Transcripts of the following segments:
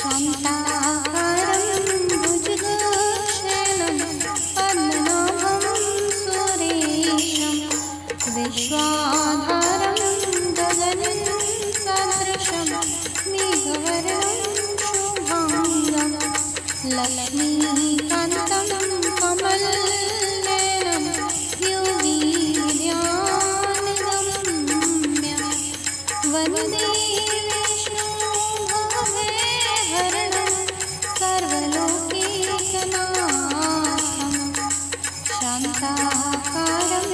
शान्ताकारं भुजगशयनं पद्मनाभं सुरेशं विश्वाधारं गगनं सदृशं मेघवर्णं शुभाङ्गं लक्ष्मीकान्तं कमलनयनं योगीन्द्रानगम्यं वन्दे शान्ताकारं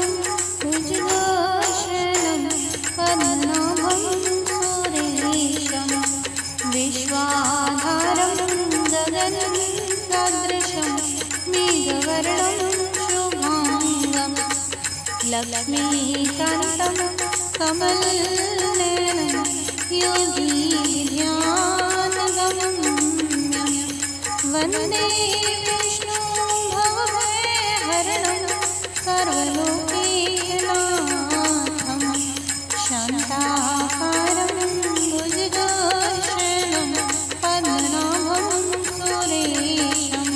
भुजगशयनं पद्मनाभं सुरेशं विश्वाधारं गगनं सदृशं मेघवर्णं शुभाङ्गं लक्ष्मीकान्तं कमलनयनं योगीन्द्रानगम्यं वन्दे सर्वलोकैकनाथं शान्ताकारं भुजगशयनं पद्मनाभं सुरेशं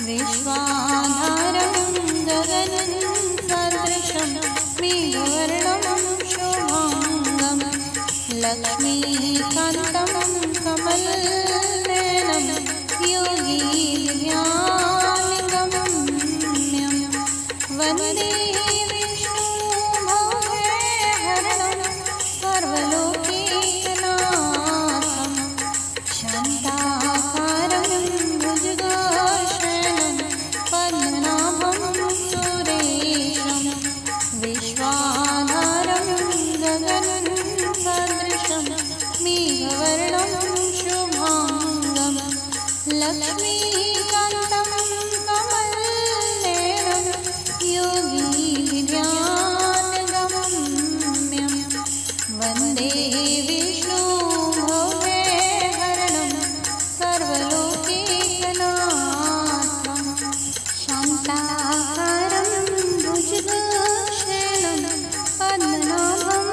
विश्वाधारं गगनं सदृशं मेघवर्णं शुभाङ्गं लक्ष्मीकान्तं कमलनयनं योगीन्द्रानगम्यं वन्दे विष्णुभवभयहरणं सर्वलोकैकनाथं शान्ताकारं भुजगशयनं पद्मनाभं सुरेशं विश्वाधारं गगनं सदृशं मेघवर्णं शुभाङ्गं लक्ष्मीकान्तं कमलनयनं योगीन्द्रानगम्यं वन्दे विष्णुभवभयहरणं सर्वलोकैकनाथं शान्ताकारं भुजगशयनं पद्मनाभं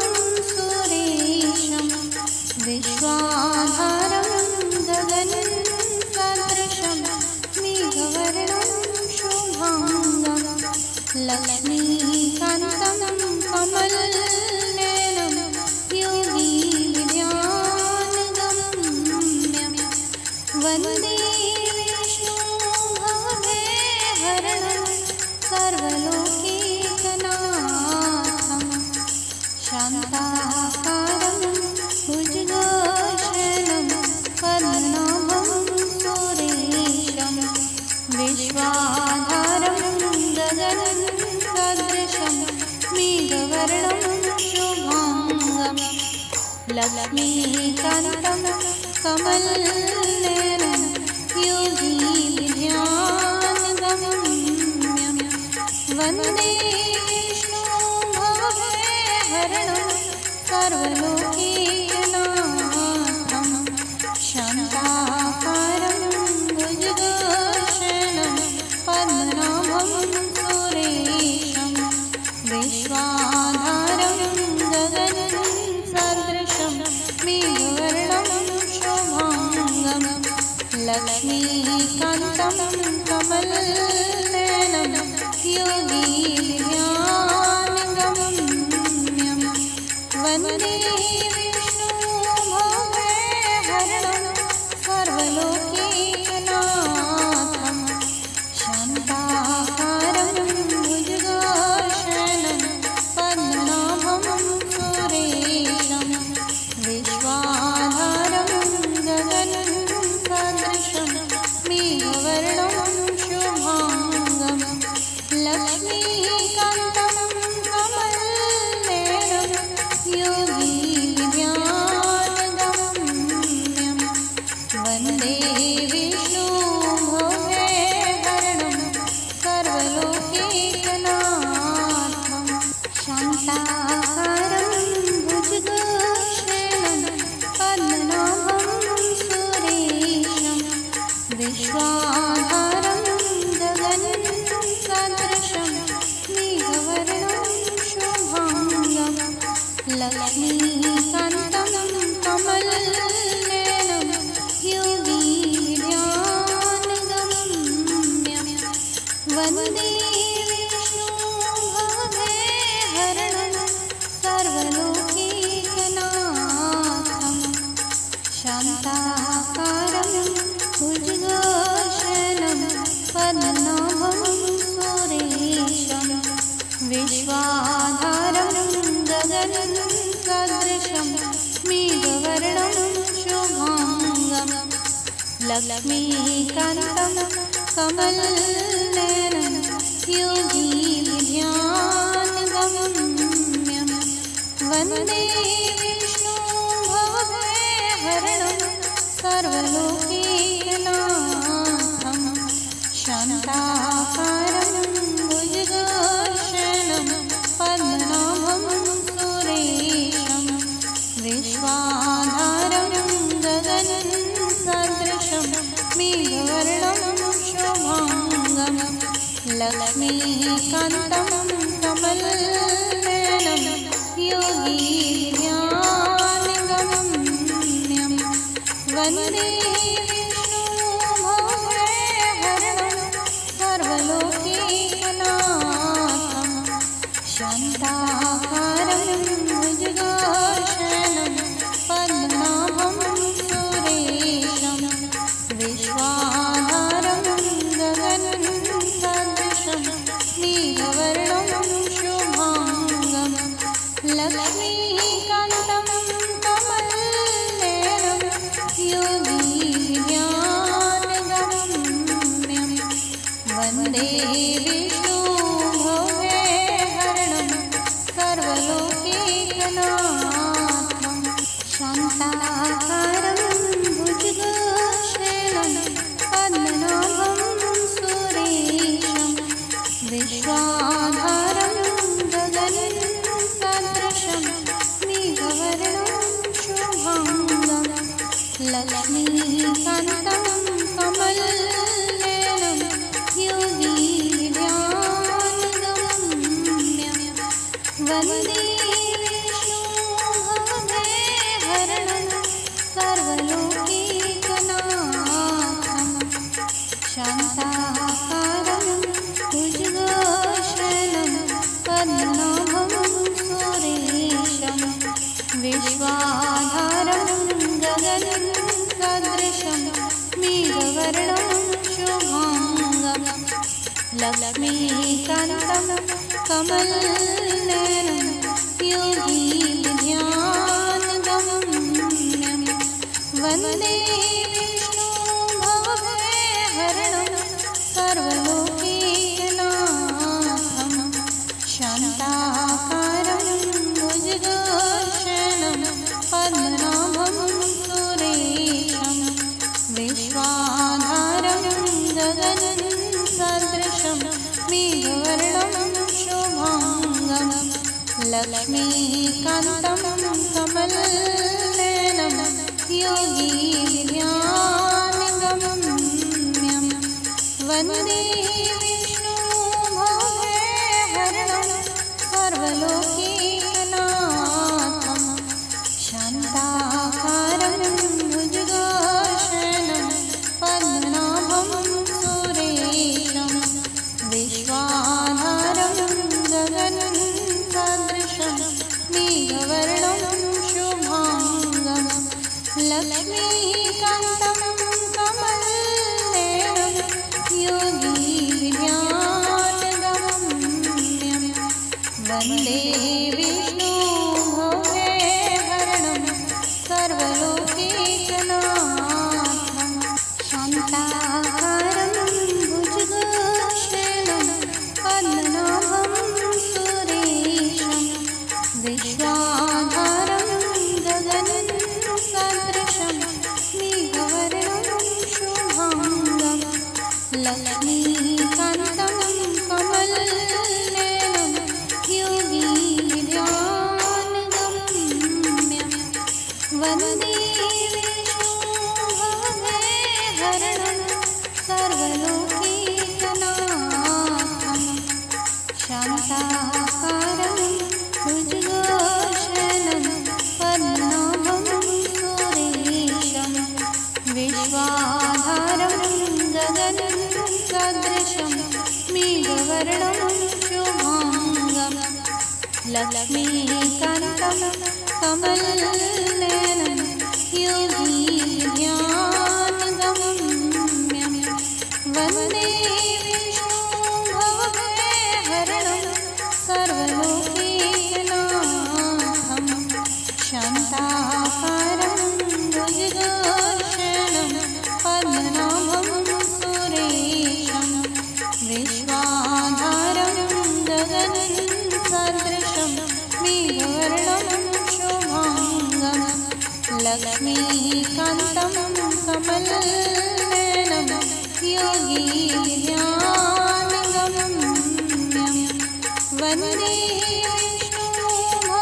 सुरेशं विश्वाधारं गगनं सदृशं मेघवर्णं शुभाङ्गं लक्ष्मीकान्तं कमलनयनं योगीन्द्रानगम्यं वन्दे विष्णुभवभयहरणं सर्वलोकैकनाथं शान्ताकारं भुजगशयनं पद्मनाभं सुरेशं विश्वाधारं गगनं सदृशं मेघवर्णं शुभाङ्गं लक्ष्मीकान्तं कमलनयनं योगीन्द्रानगम्यं वन्दे विष्णुभवभयहरणं सर्वलोकैकनाथं शान्ताकारं भुजगशयनं पद्मनाभं सुरेशं विश्वाधारं गगनं सदृशं मेघवर्णं शुभाङ्गं लक्ष्मीकान्तं कमलनयनं योगीन्द्रानगम्यं वन्दे विष्णुभवभयहरणं सर्वलोकैकनाथं शान्ताकारं भुजगशयनं पद्मनाभं सुरेशं विश्वाधारं गगनं सदृशं मेघवर्णं शुभाङ्गं लक्ष्मीकान्तं कमलनयनं योगीन्द्रानगम्यं वन्दे विष्णुभवभयहरणं सर्वलोकैकनाथं शान्ताकारं भुजगशयनं पद्मनाभं सुरेशं विश्वाधारं गगनं सदृशं मेघवर्णं शुभाङ्गं लक्ष्मीकान्तं कमलनयनं योगी शान्ताकारं भुजगशयनं पद्मनाभं सुरेशं विश्वाधारं गगनसदृशं मेघवर्णं शुभाङ्गं लक्ष्मीकान्तं कमलनयनं योगिध्यानगम्यं वन्दे विष्णुभवभयहरणं सर्वलोकैकनाथं शान्ताकारं भुजगशयनं पद्मनाभं सुरेशं विश्वाधारं गगनसदृशं मेघवर्णं शुभाङ्गं लक्ष्मीकान्तं कमलनयनं योगिध्यानगम्यं वन्दे विष्णुभवभयहरणं सर्वलोकैकनाथं शान्ताकारं भुजगशयनं पद्मनाभं सुरेशं विश्वाधारं गगनसदृशं मेघवर्णं शुभाङ्गं लक्ष्मीकान्तं कमलनयनं योगिध्यानगम्यं वन्दे विष्णुभवभयहरणं सर्वलोकैकनाथं शान्ताकारं भुजगशयनं पद्मनाभं सुरेशं विश्वाधारं गगनसदृशं मेघवर्णं शुभाङ्गं लक्ष्मीकान्तं कमलनयनं योगिध्यानगम्यं वन्दे विष्णुभवभयहरणं सर्वलोकैकनाथं शान्ताकारं भुजगशयनं पद्मनाभं सुरेशं विश्वाधारं गगनसदृशं मेघवर्णं शुभाङ्गं लक्ष्मीकान्तं कमलनयनं योगिध्यानगम्यं वन्दे विष्णुभवभयहरणं सर्वलोकैकनाथं शान्ताकारं भुजगशयनं पद्मनाभं सुरेशं विश्वाधारं गगनसदृशं मेघवर्णं शुभाङ्गं लक्ष्मीकान्तं कमलनयनं योगिध्यानगम्यं वन्दे विष्णुभवभयहरणं सर्वलोकैकनाथं शान्ताकारं भुजगशयनं पद्मनाभं सुरेशं विश्वाधारं गगनसदृशं मेघवर्णं शुभाङ्गं लक्ष्मीकान्तं कमलनयनं योगिध्यानगम्यं वन्दे विष्णुभवभयहरणं सर्वलोकैकनाथं शान्ताकारं भुजगशयनं पद्मनाभं सुरेशं विश्वाधारं गगनसदृशं मेघवर्णं शुभाङ्गं लक्ष्मीकान्तं कमलनयनं योगिध्यानगम्यं वन्दे विष्णुभवभयहरणं सर्वलोकैकनाथं शान्ताकारं भुजगशयनं पद्मनाभं सुरेशं विश्वाधारं गगनसदृशं मेघवर्णं शुभाङ्गं लक्ष्मीकान्तं कमलनयनं योगिध्यानगम्यं लक्ष्मीकान्तं कमलनयनं योगिध्यानगम्यं वन्दे विष्णुभवहरणं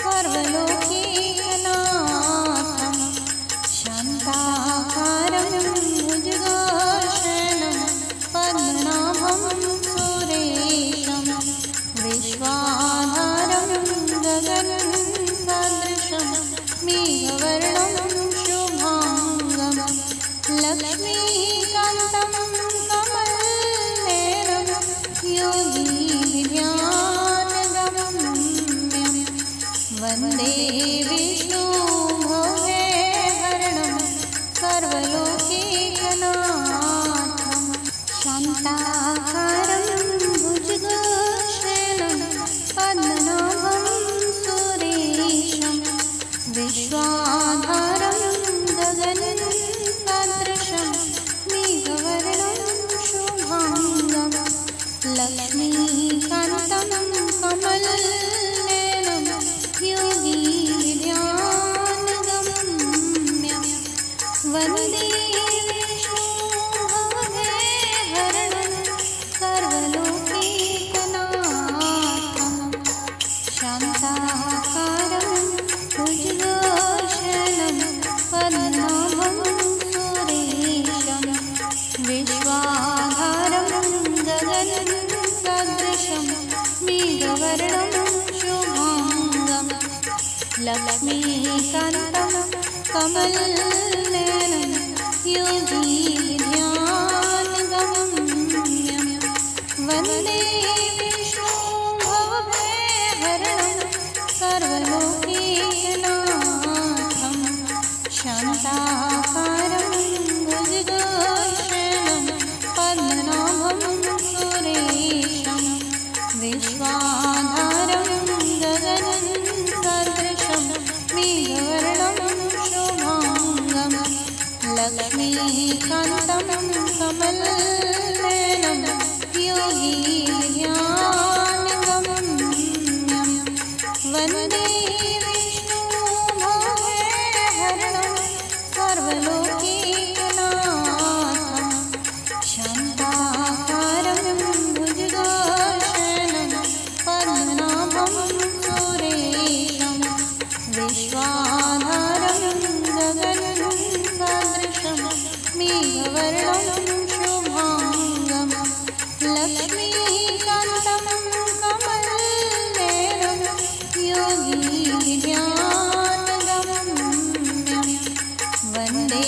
सर्वलोकैकनाथं शान्ताकारं भुजगशयनं पद्मनाभं सुरेशं विश्वाधारं गगनसदृशं मेघवर्णं शुभाङ्गं लक्ष्मीकान्तं कमलनयनं योगिध्यानगम्यं वन्दे विष्णुभवहरणं सर्वलोकैकनाथं शान्ताकारं भुजगशयनं पद्मनाभं सुरेशं विश्वाधारं गगनसदृशं मेघवर्णं शुभाङ्गं लक्ष्मीकान्तं कमलनयनं योगिध्यानगम्यं वन्दे विष्णुभवहरणं सर्वलोकैकनाथं शान्ताकारं भुजगशयनं पद्मनाभं सुरेशं विश्वाधारं गगनसदृशं मेघवर्णं शुभाङ्गं लक्ष्मीकान्तं कमलनयनं योगिध्यानगम्यं वन्दे विष्णुभवहरणं सर्वलोकैकनाथं शान्ताकारं भुजगशयनं पद्मनाभं सुरेशं विश्वाधारं गगनसदृशं मेघवर्णं शुभाङ्गं लक्ष्मीकान्तं कमलनयनं योगिध्यानगम्यं वन्दे विष्णुभवहरणं सर्वलोकैकनाथं शान्ताकारं भुजगशयनं पद्मनाभं सुरेशं विश्वाधारं गगनसदृशं मेघवर्णं शुभाङ्गं लक्ष्मीकान्तं कमलनयनं योगिध्यानगम्यं वन्दे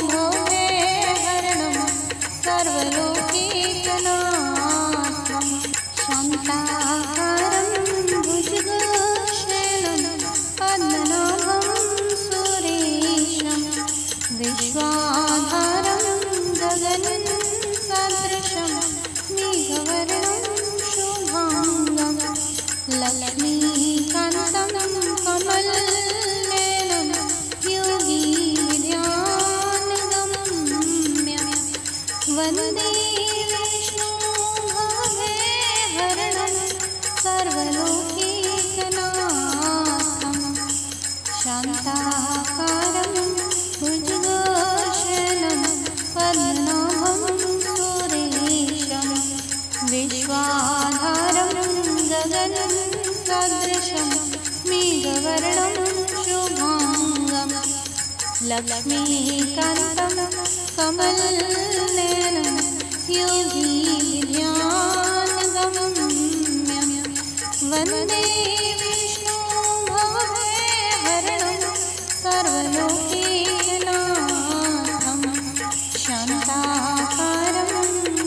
विष्णुभवहरणं सर्वलोकैकनाथं शान्ताकारं भुजगशयनं पद्मनाभं सुरेशं विश्वाधारं गगनसदृशं मेघवर्णं शुभाङ्गं लक्ष्मीकान्तं कमलनयनं योगिध्यानगम्यं वन्दे विष्णुभवहरणं सर्वलोकैकनाथं शान्ताकारं भुजगशयनं पद्मनाभं सुरेशं विश्वाधारं गगनसदृशं मेघवर्णं शुभाङ्गं लक्ष्मीकान्तं कमलनयनं योगिध्यानगम्यं वन्दे विष्णुभवहरणं सर्वलोकैकनाथं शान्ताकारं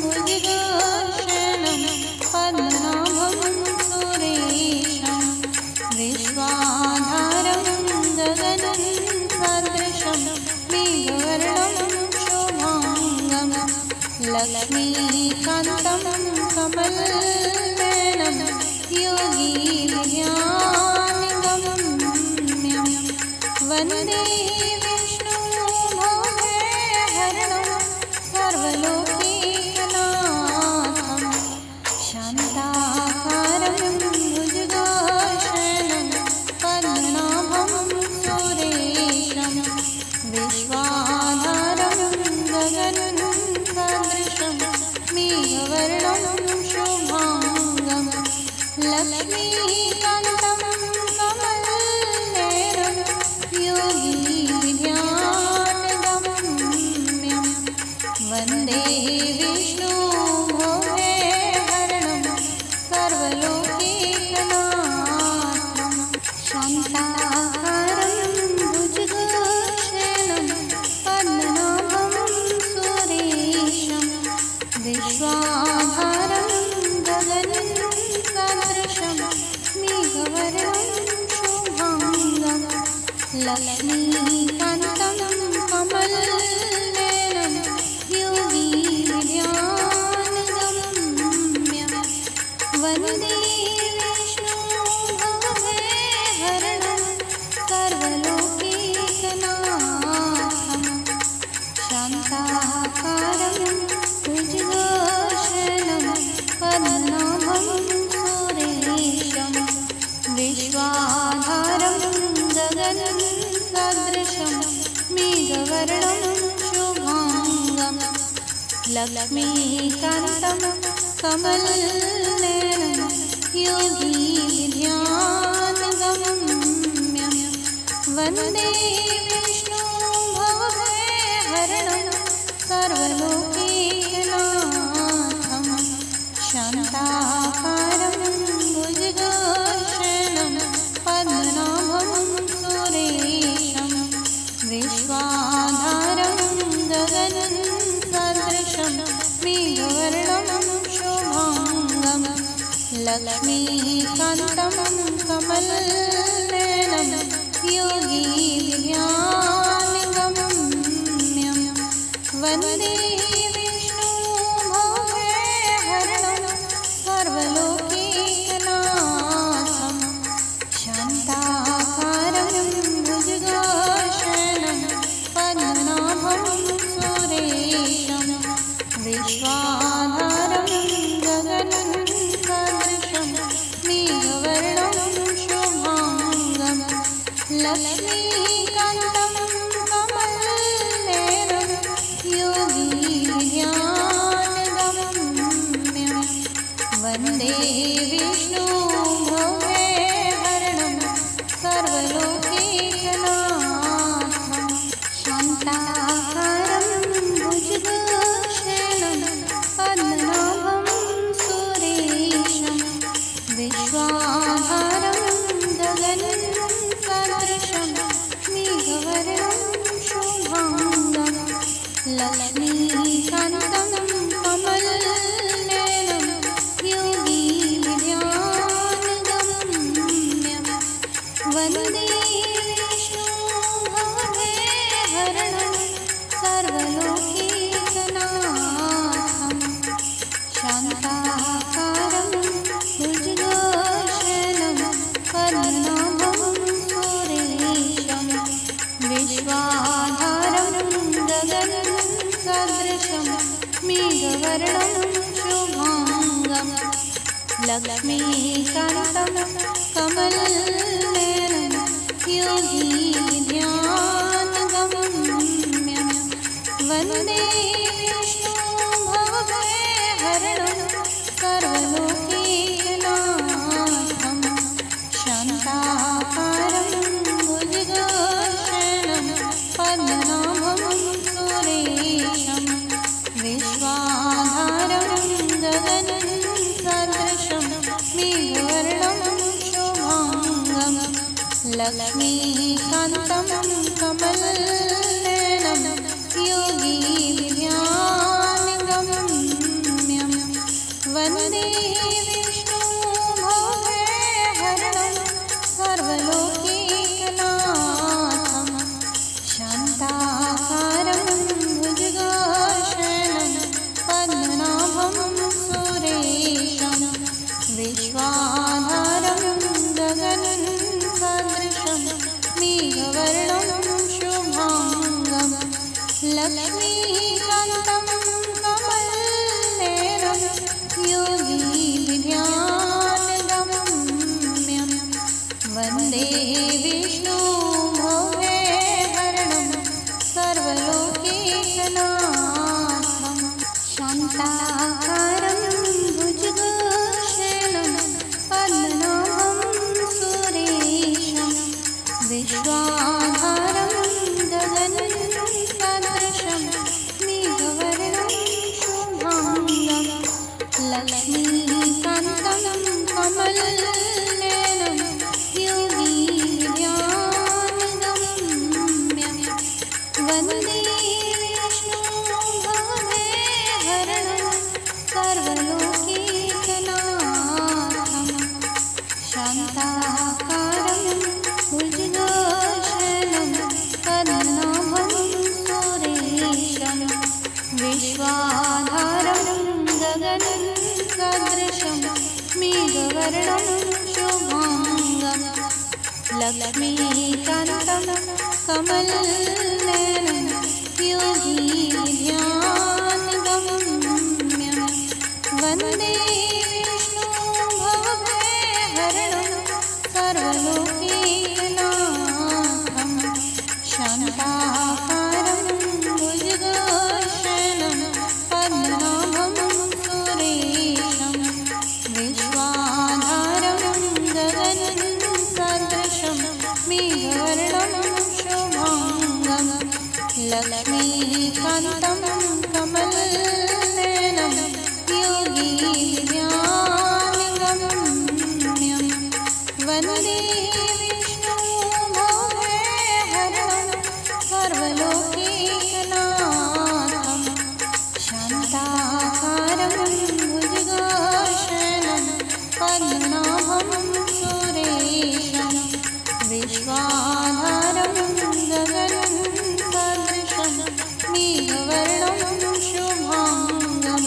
भुजगशयनं पद्मनाभं सुरेशं विश्वाधारं गगनसदृशं मेघवर्णं शुभाङ्गं लक्ष्मीकान्तं कमलनयनं योगिध्यानगम्यं वन्दे विष्णुभवहरणं सर्वलोकैकनाथं शान्ताकारं भुजगशयनं पद्मनाभं लक्ष्मीकान्तं कमलनयनं योगीन्द्रानगम्यं वन्दे विष्णुं भवभयहरणं सर्वलोकैकनाथं शान्ताकारं भुजगशयनं पद्मनाभं सुरेशं विश्वाधारं गगनसदृशं मेघवर्णं शुभाङ्गं लक्ष्मीकान्तं कमलनयनं योगीन्द्रानगम्यं वन्दे विष्णुं भवभयहरणं सर्वलोकैकनाथं शान्ताकारं भुजगशयनं पद्मनाभं सुरेशं विश्वाधारं गगनसदृशं मेघवर्णं शुभाङ्गं लक्ष्मीकान्तं कमलनयनं योगीन्द्रानगम्यं वन्दे विष्णुं भवभयहरणं सर्वलोकैकनाथं शान्ताकारं भुजगशयनं पद्मनाभं सुरेशं विश्वाधारं गगनसदृशं मेघवर्णं शुभाङ्गं लक्ष्मीकान्तं कमलनयनं योगीन्द्रानगम्यं वन्दे विष्णुं भवभयहरणं सर्वलोकैकनाथं शान्ताकारं भुजगशयनं पद्मनाभं सुरेशं विश्वाधारं गगनसदृशं मेघवर्णं शुभाङ्गं लक्ष्मीकान्तं कमलनयनं योगीन्द्रानगम्यं वन्दे विष्णुं भवभयहरणं सर्वलोकैकनाथं शान्ताकारं भुजगशयनं पद्मनाभं सुरेशं विश्वाधारं गगनसदृशं मेघवर्णं शुभाङ्गं लक्ष्मीकान्तं कमलनयनं योगीन्द्रानगम्यं वन्दे विष्णुं भवभयहरणं सर्वलोकैकनाथं शान्ताकारं भुजगशयनं पद्मनाभं सुरेशं विश्वाधारं गगनसदृशं मेघवर्णं शुभाङ्गं लक्ष्मीकान्तं कमलनयनं योगीन्द्रानगम्यं वन्दे विष्णुं भवभयहरणं सर्वलोकैकनाथं शान्ताकारं भुजगशयनं पद्मनाभं सुरेशं विश्वाधारं गगनसदृशं मेघवर्णं शुभाङ्गं लक्ष्मीकान्तं कमलनयनं योगीन्द्रानगम्यं वन्दे विष्णुं भवभयहरणं सर्वलोकैकनाथं शान्ताकारं भुजगशयनं पद्मनाभं सुरेशं विश्वाधारं गगनसदृशं मेघवर्णं शुभाङ्गं लक्ष्मीकान्तं कमलनयनं योगीन्द्रानगम्यं वन्दे विष्णुं भवभयहरणं सर्वलोकैकनाथं शान्ताकारं भुजगशयनं कमलनयनं योगिध्यानगम्यं वन्दे विष्णुं भवभयहरणं सर्वलोकैकनाथं शान्ताकारं भुजगशयनं पद्मनाभं सुरेशं विश्वाधारं गगनसदृशं मेघवर्णं शुभाङ्गं लक्ष्मीकान्तं कमलनयनं योगिध्यानगम्यं वन्दे विष्णुं भवभयहरणं सर्वलोकैकनाथं शान्ताकारं भुजगशयनं पद्मनाभं सुरेशं विश्वाधारं गगनसदृशं मेघवर्णं शुभाङ्गं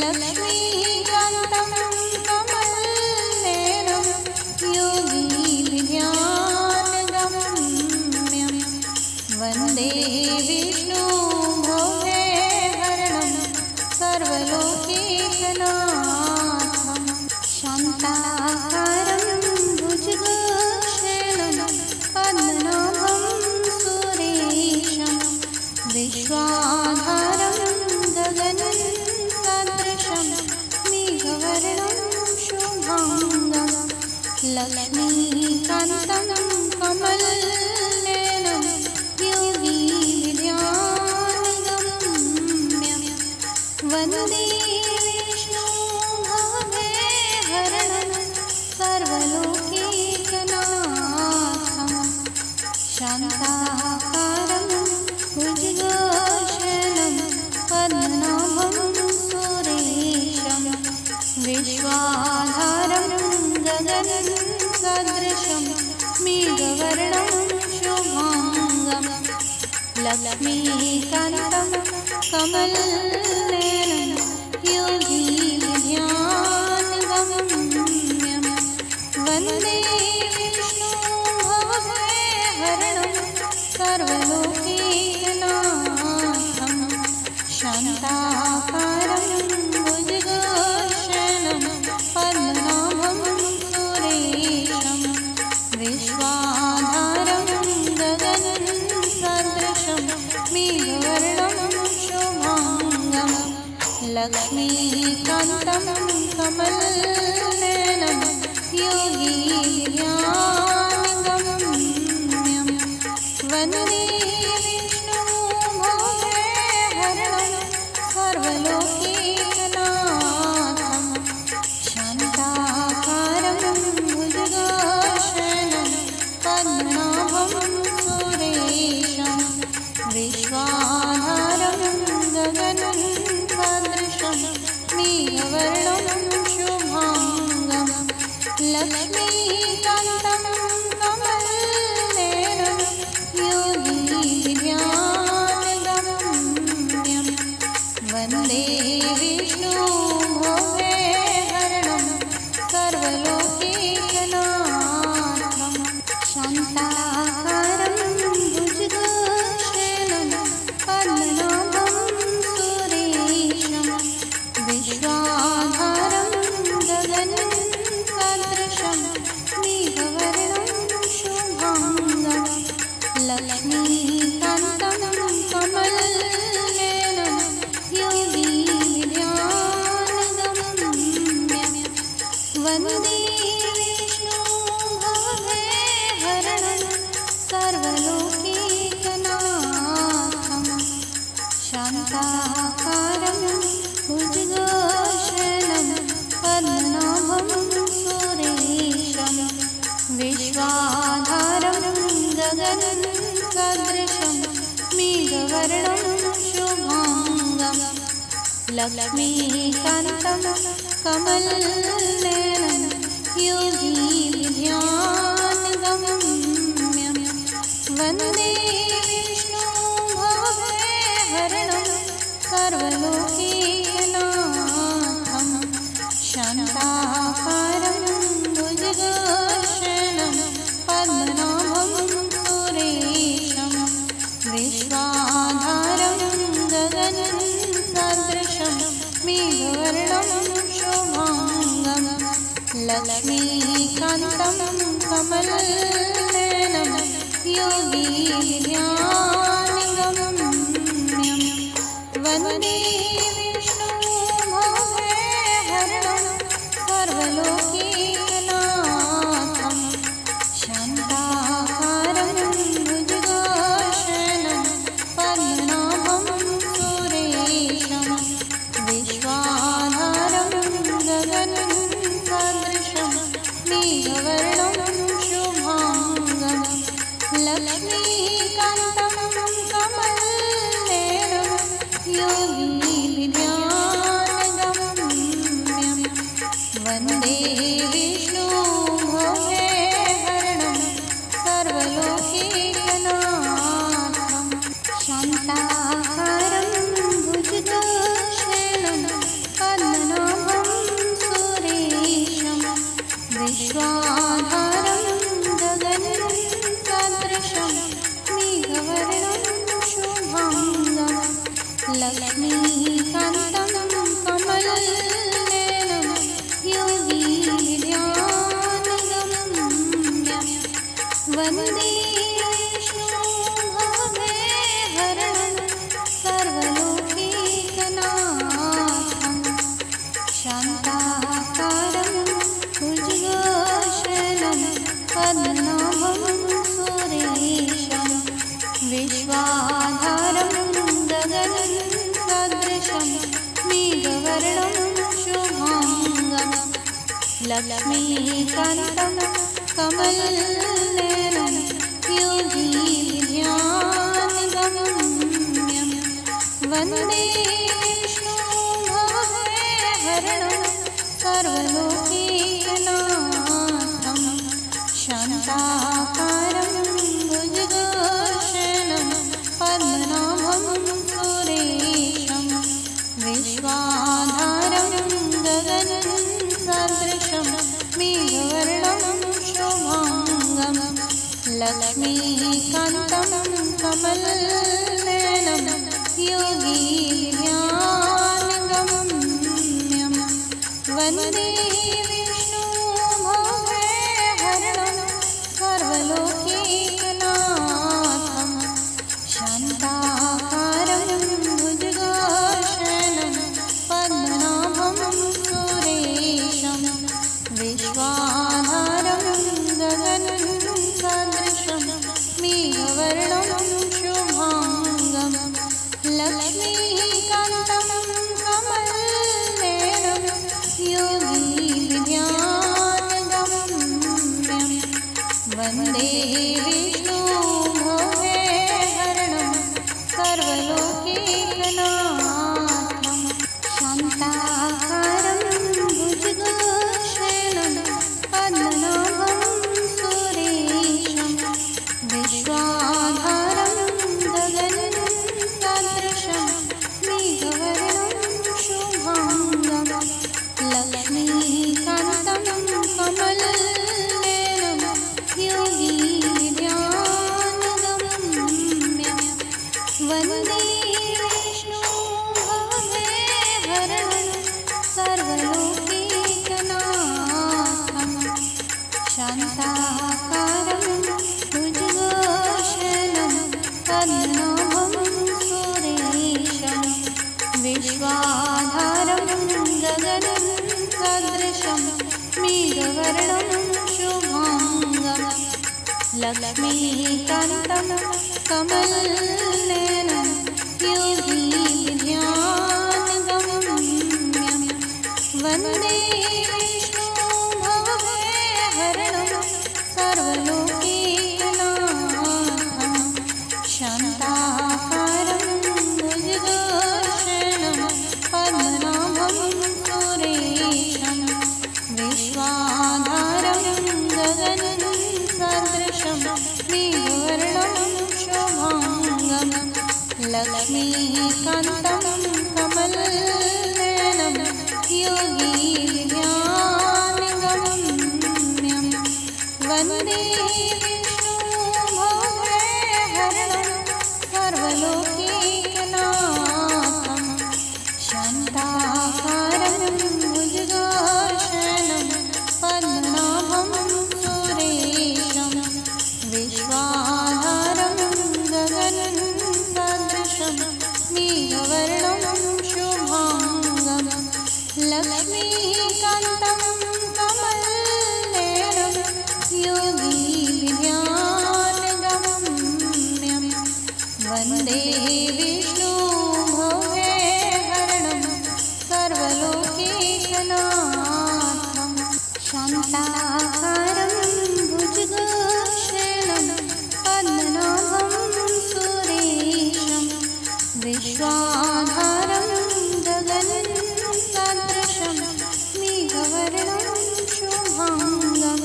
लक्ष्मीकान्तं कमलनयनं योगिध्यानगम्यं वन्दे विष्णुं भवभयहरणं सर्वलोकैकनाथं शान्ताकारं भुजगशयनं पद्मनाभं सुरेशं विश्वाधारं गगनसदृशं मेघवर्णं शुभाङ्गं लक्ष्मीकान्तं कमलनयनं योगिध्यानगम्यं वन्दे विष्णुं भवभयहरणं सर्वलोकैकनाथं शान्ताकारं भुजगशयनं पद्मनाभं सुरेशं विश्वाधारं गगनसदृशं मेघवर्णं शुभाङ्गं लक्ष्मीकान्तं कमलनयनं योगिध्यानगम्यं वन्दे विष्णुं भवभयहरणं सर्वलोकैकनाथं शान्ताकारं भुजगशयनं पद्मनाभं सुरेशं विश्वाधारं गगनसदृशं मेघवर्णं शुभाङ्गं लक्ष्मीकान्तं कमलनयनं योगिध्यानगम्यं वन्दे विष्णुं भवभयहरणं सर्वलोकैकनाथं शान्ताकारं भुजगशयनं पद्मनाभं सुरेशं विश्वाधारं गगनसदृशं मेघवर्णं शुभाङ्गं लक्ष्मीकान्तं कमलनयनं योगिध्यानगम्यं वन्दे विष्णुं भवभयहरणं सर्वलोकैकनाथं शान्ताकारं भुजगशयनं पद्मनाभं सुरेशं विश्वाधारं गगनसदृशं मेघवर्णं शुभाङ्गं लक्ष्मीकान्तं कमलनयनं योगिध्यानगम्यं वन्दे विष्णुं भवभयहरणं सर्वलोकैकनाथं शान्ताकारं भुजगशयनं पद्मनाभं सुरेशं विश्वाधारं गगनसदृशं मेघवर्णं शुभाङ्गं लक्ष्मीकान्तं कमलनयनं योगिध्यानगम्यं वन्दे विष्णुं भवभयहरणं सर्वलोकैकनाथं शान्ताकारं भुजगशयनं पद्मनाभं सुरेशं सदृशं मेघवर्णं शुभाङ्गं लक्ष्मीकान्तं कमलनयनं योगिध्यानगम्यं वन्दे विष्णुभवहरणं सर्वलोकैकनाथं शान्ताकारं भुजगशयनं पद्मनाभं सुरेशं विश्वाधारं गगनं सदृशं मेघवर्णं शुभाङ्गं लक्ष्मीकान्तं कमलनयनं योगिध्यानगम्यं वन्दे विष्णुभवहरणं सर्वलोकैकनाथं शान्ताकारं भुजगशयनं पद्मनाभं सुरेशं विश्वाधारं गगनं सदृशं मेघवर्णं शुभाङ्गं लक्ष्मीकान्तं कमलनयनं योगिध्यानगम्यं वन्दे विष्णुभवहरणं सर्वलोकैकनाथं शान्ताकारं भुजगशयनं पद्मनाभं सुरेशं विश्वाधारं गगनं सदृशं मेघवर्णं शुभाङ्गं लक्ष्मीकान्तं कमलनयनं योगिध्यानगम्यं वन्दे विष्णुभवहरणं सर्वलोकैकनाथं शान्ताकारं भुजगशयनं पद्मनाभं सुरेशं विश्वाधारं गगनं सदृशं मेघवर्णं शुभाङ्गं लक्ष्मीकान्तं कमलनयनं योगिध्यानगम्यं वन्दे विष्णुभवहरणं सर्वलोकैकनाथं शान्ताकारं भुजगशयनं पद्मनाभं सुरेशं विश्वाधारं गगनं सदृशं मेघवर्णं शुभाङ्गं लक्ष्मीकान्तं कमलनयनं योगिध्यानगम्यं वन्दे विष्णुभवहरणं सर्वलोकैकनाथं शान्ताकारं भुजगशयनं पद्मनाभं सुरेशं विश्वाधारं गगनं सदृशं मेघवर्णं शुभाङ्गं लक्ष्मीकान्तं कमलनयनं योगिध्यानगम्यं वन्दे विष्णुभवहरणं सर्वलोकैकनाथं शान्ताकारं भुजगशयनं पद्मनाभं सुरेशं विश्वाधारं गगनं सदृशं मेघवर्णं शुभाङ्गं लक्ष्मीकान्तं कमलनयनं योगिध्यानगम्यं वन्दे विष्णुभवहरणं सर्वलोकैकनाथं शान्ताकारं भुजगशयनं पद्मनाभं सुरेशं विश्वाधारं गगनं सदृशं मेघवर्णं शुभाङ्गं लक्ष्मीकान्तं कमलनयनं योगिध्यानगम्यं वन्दे विष्णुभवहरणं सर्वलोकैकनाथं वन्दे विष्णु भव्यहरणं सर्वलोकैकनाथं शान्ताकारं भुजगशयनं पद्मनाभं सुरेशं विश्वाधारं गगनसदृशं मेघवर्णं शुभाङ्गं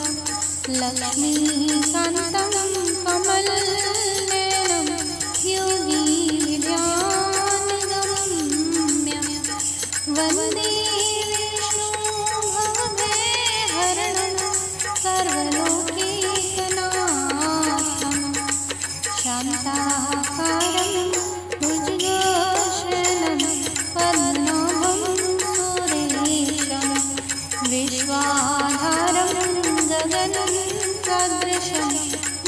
लक्ष्मीकान्तं कमलनयनं योगीन्द्रानगम्यं वन्दे विष्णुभवभयहरणं सर्वलोकैकनाथं शान्ताकारं भुजगशयनं पद्मनाभं सुरेशं विश्वाधारं गगनसदृशं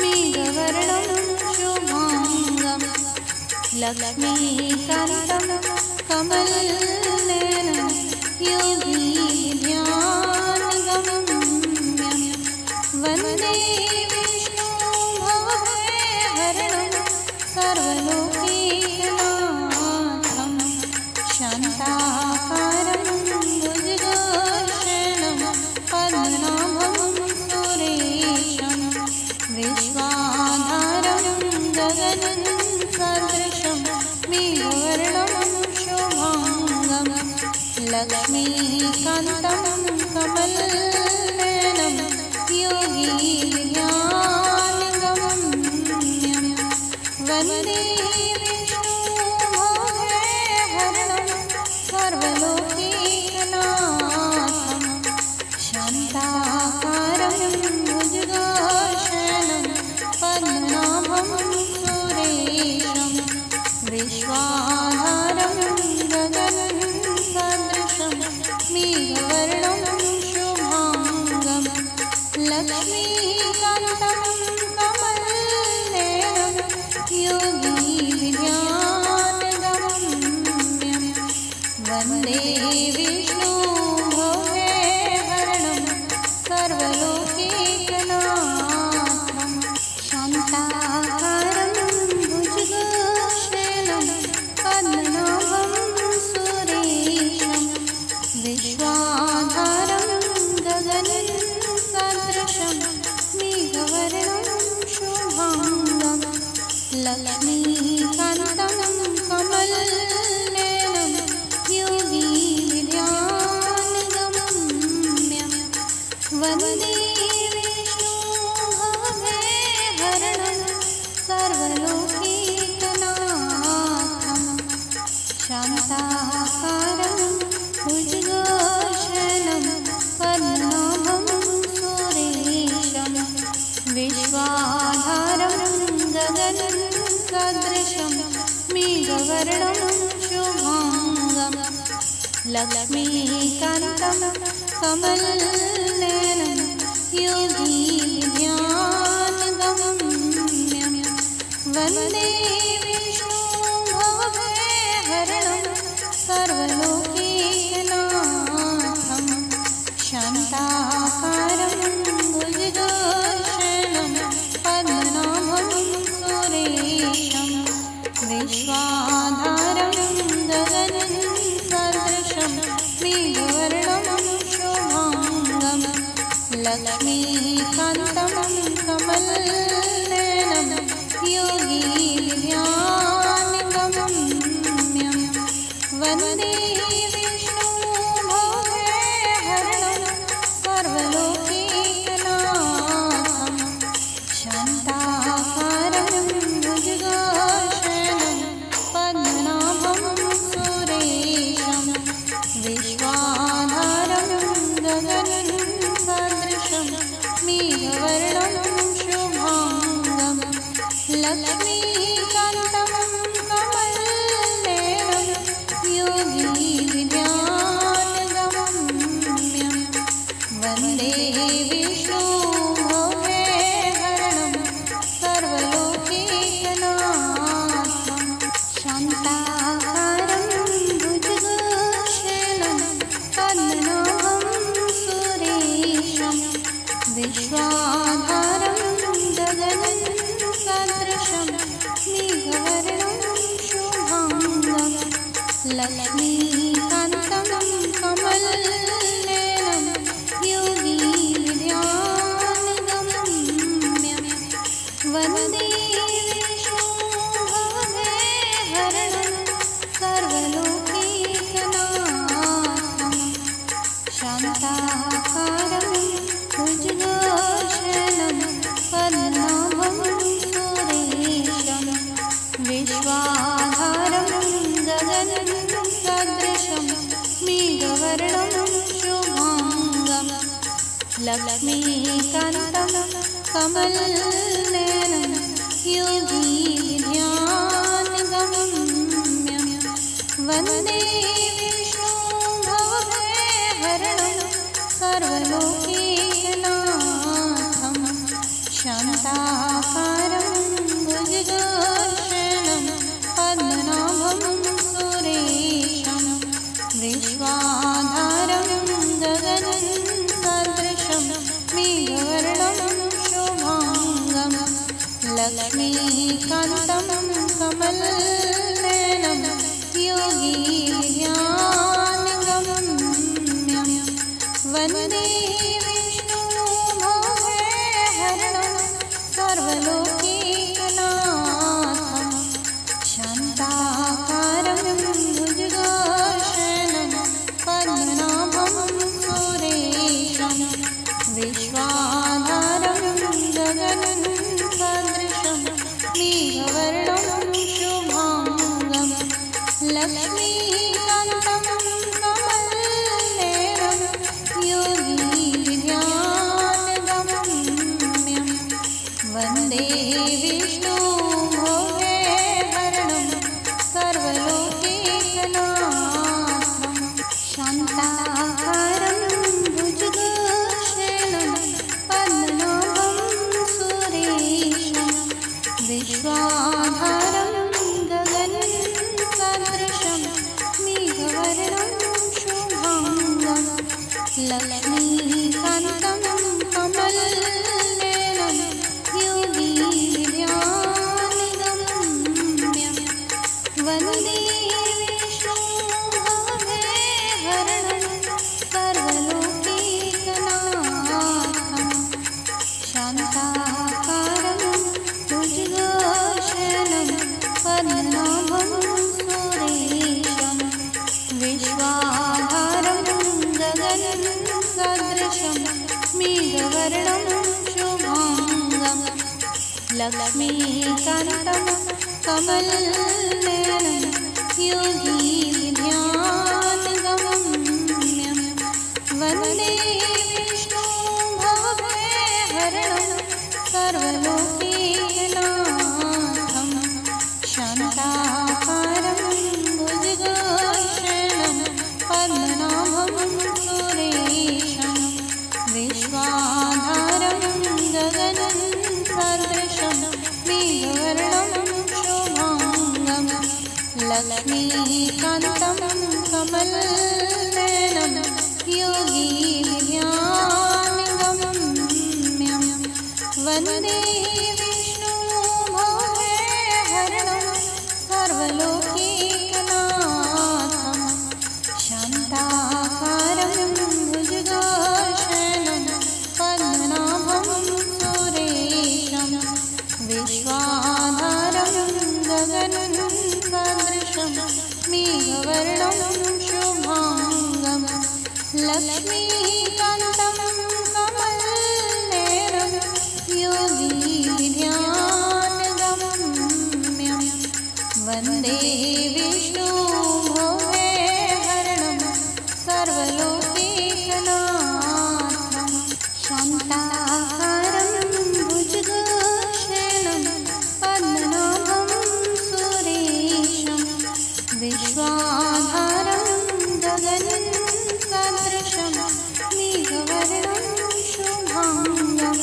मेघवर्णं शुभाङ्गं लक्ष्मीकान्तं कमलनयनं योगीन्द्रानगम्यं वन्दे विष्णुभवभयहरणं सर्वलोकैकनाथं शान्ताकारं भुजगशयनं पद्मनाभं सुरेशं विश्वाधारं गगनसदृशं मेघवर्णं शुभाङ्गं लक्ष्मीकान्तं कमलनयनं योगीन्द्रानगम्यं वन्दे विष्णुभवभयहरणं सर्वलोकैकनाथं शान्ताकारं भुजगशयनं पद्मनाभं सुरेशं विश्वाधारं गगनसदृशं मेघवर्णं शुभाङ्गं लक्ष्मीकान्तं कमलनयनं योगीन्द्रानगम्यं वन्दे विष्णुभवभयहरणं सर्वलोकैकनाथं शान्ताकारं भुजगशयनं पद्मनाभं सुरेशं विश्वाधारं गगनसदृशं मेघवर्णं शुभाङ्गं लक्ष्मीकान्तं कमलनयनं योगीन्द्रानगम्यं वन्दे विष्णुभवभयहरणं सर्वलोकैकनाथं शान्ताकारं भुजगशयनं पद्मनाभं सुरेशं विश्वाधारं गगनसदृशं मेघवर्णं शुभाङ्गं लक्ष्मीकान्तं कमलनयनं योगीन्द्रानगम्यं वन्दे विष्णुभवभयहरणं सर्वलोकैकनाथं शान्ताकारं भुजगशयनं पद्मनाभं सुरेशं विश्वाधारं गगनसदृशं मेघवर्णं शुभाङ्गं लक्ष्मीकान्तं कमलनयनं योगीन्द्रानगम्यं वन्दे विष्णुभवभयहरणं सर्वलोकैकनाथं शान्ताकारं भुजगशयनं लक्ष्मीकान्तं कमलनयनं योगिविद्यानगम्यं वन्दे विष्णुं भवभयहरणं सर्वलोकैकनाथं शान्ताकारं भुजगशयनं पद्मनाभं सुरेशं विश्वाधारं गगनसदृशं मेघवर्णं शुभाङ्गं लक्ष्मीकान्तं कमलनयनं योगिविद्यानगम्यं वन्दे विष्णुं भवभयहरणं सर्वलोकैकनाथं शान्ताकारं भुजगशयनं पद्मनाभं सुरेशं विश्वाधारं गगनसदृशं मेघवर्णं शुभाङ्गं लक्ष्मीकान्तं कमलनयनं योगिविद्यानगम्यं वन्दे विष्णुं भवभयहरणं सर्वलोकैकनाथं शान्ताकारं भुजगशयनं पद्मनाभं सुरेशं विश्वाधारं गगनसदृशं मेघवर्णं शुभाङ्गं लक्ष्मीकान्तं कमलनयनं योगिविद्यानगम्यं वन्दे विष्णुं भवभयहरणं सर्वलोकैकनाथं शान्ताकारं भुजगशयनं पद्मनाभं सुरेशं विश्वाधारं गगनसदृशं मेघवर्णं शुभाङ्गं लक्ष्मीकान्तं कमलनयनं योगिविद्यानगम्यं वन्दे विष्णुं भवभयहरणं सर्वलोकैकनाथं शान्ताकारं भुजगशयनं पद्मनाभं सुरेशं विश्वाधारं गगनसदृशं मेघवर्णं शुभाङ्गं लक्ष्मीकान्तं कमलनयनं योगिविद्यानगम्यं वन्दे विष्णुं भवभयहरणं सर्वलोकैकनाथं शान्ताकारं भुजगशयनं पद्मनाभं सुरेशं विश्वाधारं गगनसदृशं मेघवर्णं शुभाङ्गं लक्ष्मीकान्तं कमलनयनं योगिविद्यानगम्यं वन्दे विष्णुं भवभयहरणं सर्वलोकैकनाथं शान्ताकारं भुजगशयनं पद्मनाभं सुरेशं विश्वाधारं गगनसदृशं मेघवर्णं शुभाङ्गं लक्ष्मीकान्तं कमलनयनं योगिविद्यानगम्यं वन्दे विष्णुं भवभयहरणं सर्वलोकैकनाथं शान्ताकारं भुजगशयनं पद्मनाभं सुरेशं विश्वाधारं गगनसदृशं मेघवर्णं शुभाङ्गं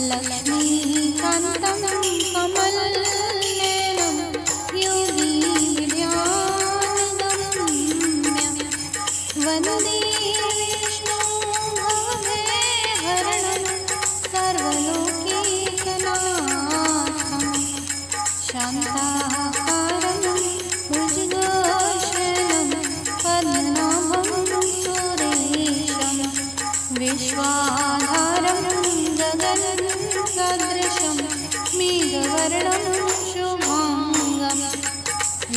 लक्ष्मीकान्तं कमलनयनं योगिविद्यानगम्यं वन्दे विष्णुं भवभयहरणं सर्वलोकैकनाथं शान्ताकारं भुजगशयनं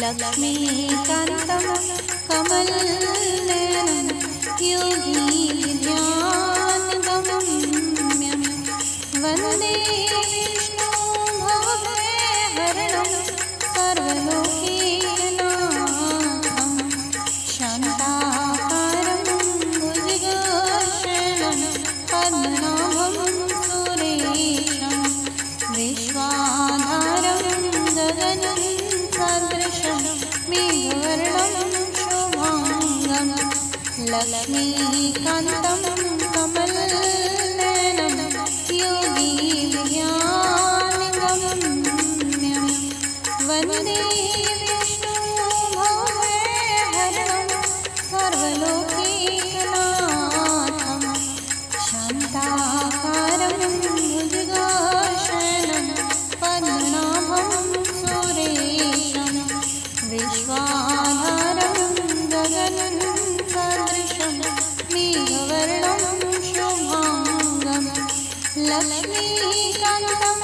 लक्ष्मीकान्तं कमलनयनं योगीध्यानगम्यं वन्दे विष्णुं भवभयहरणं सर्वलोकैकनाथं शान्ताकारं भुजगशयनं पद्मनाभं सुरेशं विश्वाधारं गगनं सदृशं मेघवर्णं शुभाङ्गं लक्ष्मीकान्तं कमलनयनं योगीध्यानगम्यं वन्दे विष्णुं भवभयहरणं सर्वलोकैकनाथं शान्ताकारं भुजगशयनं पद्मनाभं सुरेशं विश्वाधारं गगनं सदृशं मेघवर्णं शुभाङ्गं लक्ष्मीकान्तं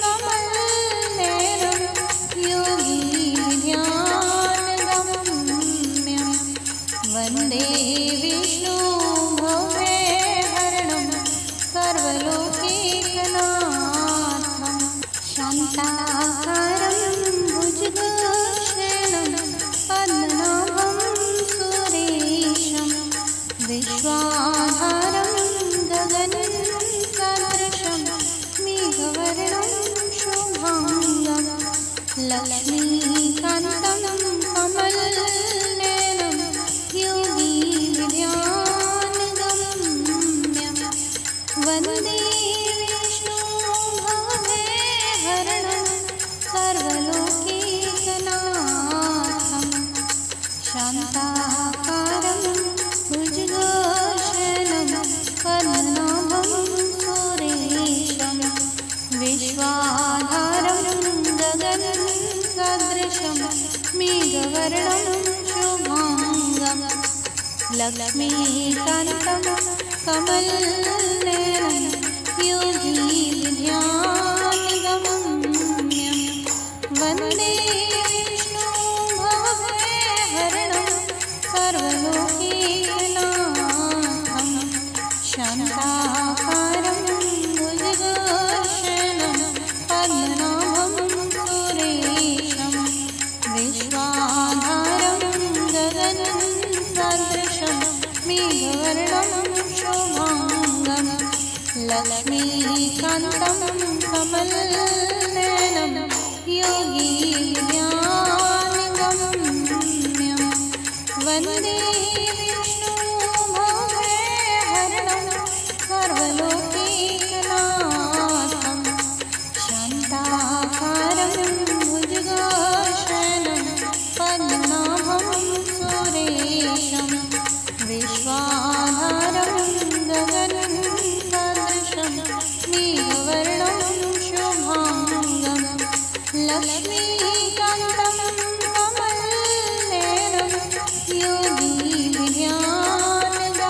कमलनयनं योगीध्यानगम्यं वन्दे विष्णुं भवभयहरणं सर्वलोकैकनाथं शान्ताकारं भुजगशयनं पद्मनाभं सुरेशं विश्वाधारं गगनं सदृशं मेघवर्णं शुभाङ्गं लक्ष्मीकान्तं कमलनयनं योगीध्यानगम्यं वन्दे विष्णुं भवभयहरणं सर्वलोकैकनाथं शान्ताकारं भुजगशयनं पद्मनाभं सुरेशं विश्वाधारं गगनं सदृशं मेघवर्णं शुभाङ्गं लक्ष्मीकान्तं कमलनयनं योगीध्यानगम्यं वन्दे विष्णुं भवभयहरणं सर्वलोकैकनाथं शान्ताकारं भुजगशयनं पद्मनाभं सुरेशं विश्वाधारं गगनं सदृशं मेघवर्णं शुभाङ्गं लक्ष्मीकान्तं कमलनयनं योगीध्यानगम्यं वन्दे विष्णुं भवभयहरणं सर्वलोकैकनाथं शान्ताकारं भुजगशयनं पद्मनाभं सुरेशं विश्वाधारं गगनं सदृशं मेघवर्णं शुभाङ्गं लक्ष्मीकान्तं कमलनयनं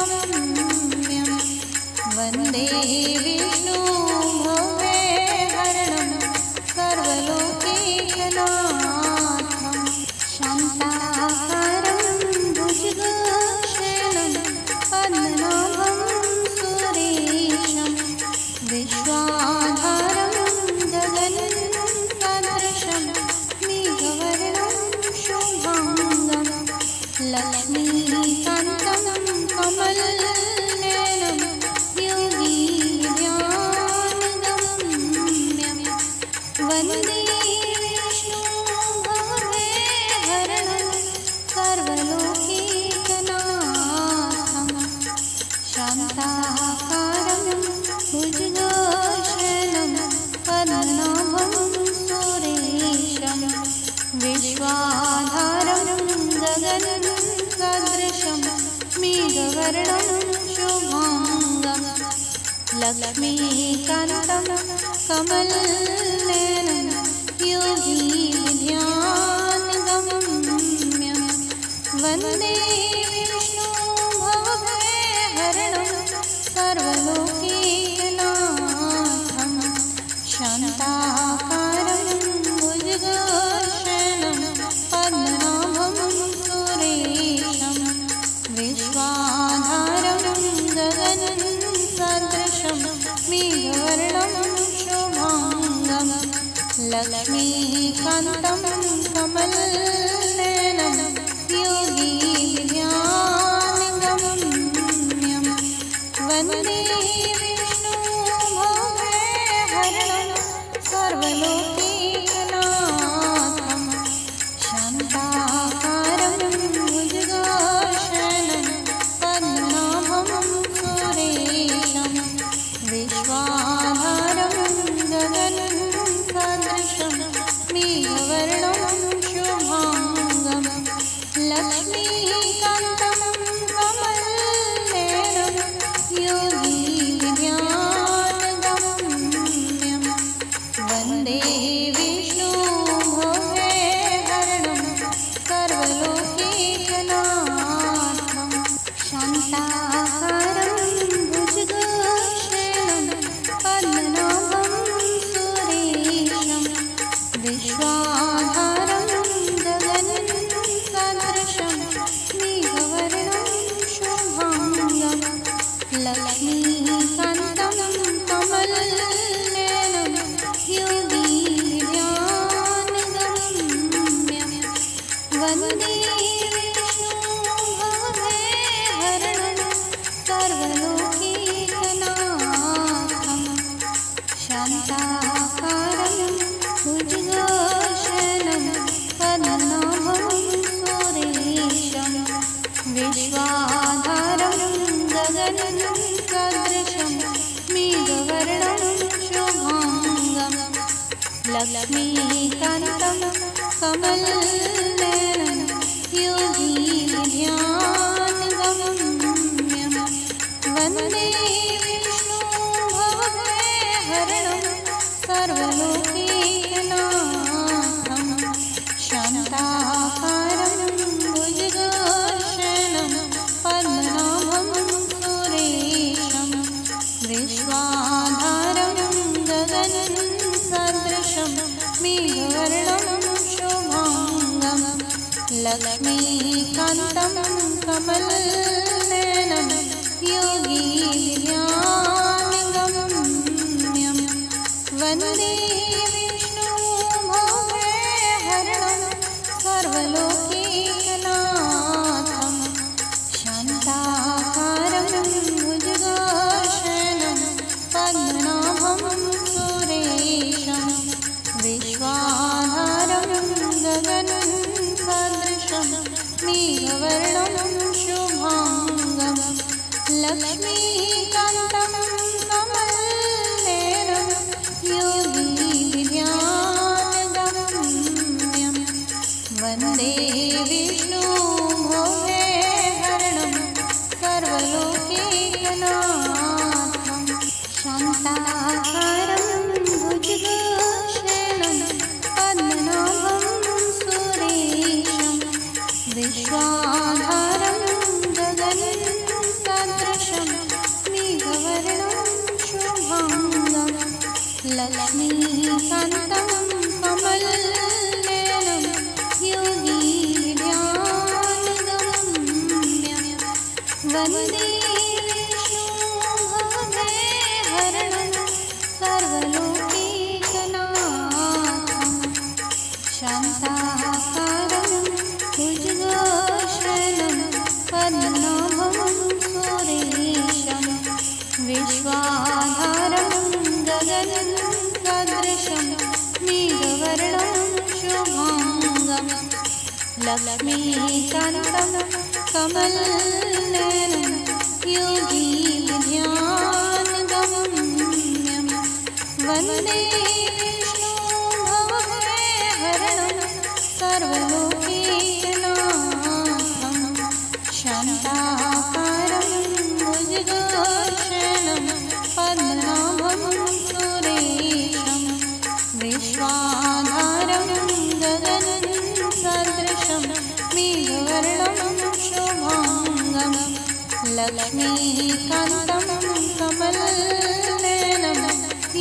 योगीध्यानगम्यं वन्दे विष्णुं भवभयहरणं सर्वलोकैकनाथं शान्ताकारं भुजगशयनं पद्मनाभं सुरेशं विश्वाधारं गगनं सदृशं मेघवर्णं शुभाङ्गं लक्ष्मीकान्तं कमलनयनं योगीध्यानगम्यं वन्दे विष्णुं भवभयहरणं सर्वलोकैकनाथं शान्ताकारं भुजगशयनं पद्मनाभं सुरेशं विश्वाधारं गगनं सदृशं मेघवर्णं शुभाङ्गं लक्ष्मीकान्तं कमलनयनं योगीध्यानगम्यं वन्दे विष्णुं भवभयहरणं सर्वलोकैकनाथं शान्ताकारं भुजगशयनं पद्म कमलनयनं योगीन्द्रगम्यं वन्दे विष्णुभवभयहरणं सर्वलोकैकनाथं शान्ताकारं भुजगशयनं पद्मनाभं सुरेशं विश्वाधारं गगनसदृशं मेघवर्णं शुभाङ्गं लक्ष्मीकान्तं कमलनयनं योगीन्द्रगम्यं वन्दे विष्णुभवभयहरणं सर्वलोकैकनाथं शान्ताकारं भुजगशयनं पद्मनाभं सुरेशं विश्वाधारं गगनसदृशं मेघवर्णं शुभाङ्गं लक्ष्मीकान्तं कमलनयनं योगीन्द्रगम्यं वन्दे विष्णुभवभयहरणं सर्वलोकैकनाथं शान्ताकारं भुजगशयनं पद्मनाभं सुरेशं विश्वाधारं गगनसदृशं मेघवर्णं शुभाङ्गं लक्ष्मीकान्तं कमलनयनं योगीन्द्रगम्यं वन्दे विष्णुभवभयहरणं सर्वलोकैकनाथं शान्ताकारं भुजगशयनं पद्मनाभं सुरेशं विश्वाधारं गगनसदृशं मेघवर्णं शुभाङ्गं लक्ष्मीकान्तं कमलनयनं योगीन्द्रगम्यं वन्दे विष्णुभवभयहरणं सर्वलोकैकनाथं शान्ताकारं भुजगशयनं पद्मनाभं सुरेशं विश्वाधारं गगनसदृशं मेघवर्णं शुभाङ्गं लक्ष्मीकान्तं कमलनयनं योगीन्द्रगम्यं वन्दे विष्णुभवभयहरणं सर्वलोकैकनाथं शान्ताकारं भुजगशयनं पद्मनाभं सुरेशं विश्वाधारं गगनसदृशं मेघवर्णं शुभाङ्गं लक्ष्मीकान्तं कमलनयनं योगीन्द्रगम्यं वन्दे विष्णुभवभयहरणं सर्वलोकैकनाथं शान्ताकारं भुजगशयनं पद्मनाभं सुरेशं विश्वाधारं गगनसदृशं मेघवर्णं शुभाङ्गं लक्ष्मीकान्तं कमलनयनं योगीन्द्रगम्यं वन्दे विष्णुभवभयहरणं सर्वलोकैकनाथं शान्ताकारं भुजगशयनं पद्मनाभं सुरेशं विश्वाधारं गगनसदृशं मेघवर्णं शुभाङ्गं लक्ष्मीकान्तं कमलनयनं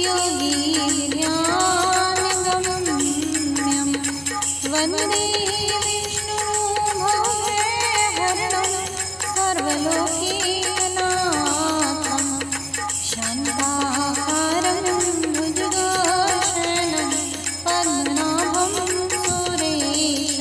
योगीन्द्रगम्यं वन्दे विष्णुभवभयहरणं सर्वलोकैकनाथं शान्ताकारं भुजगशयनं पद्मनाभं सुरेशं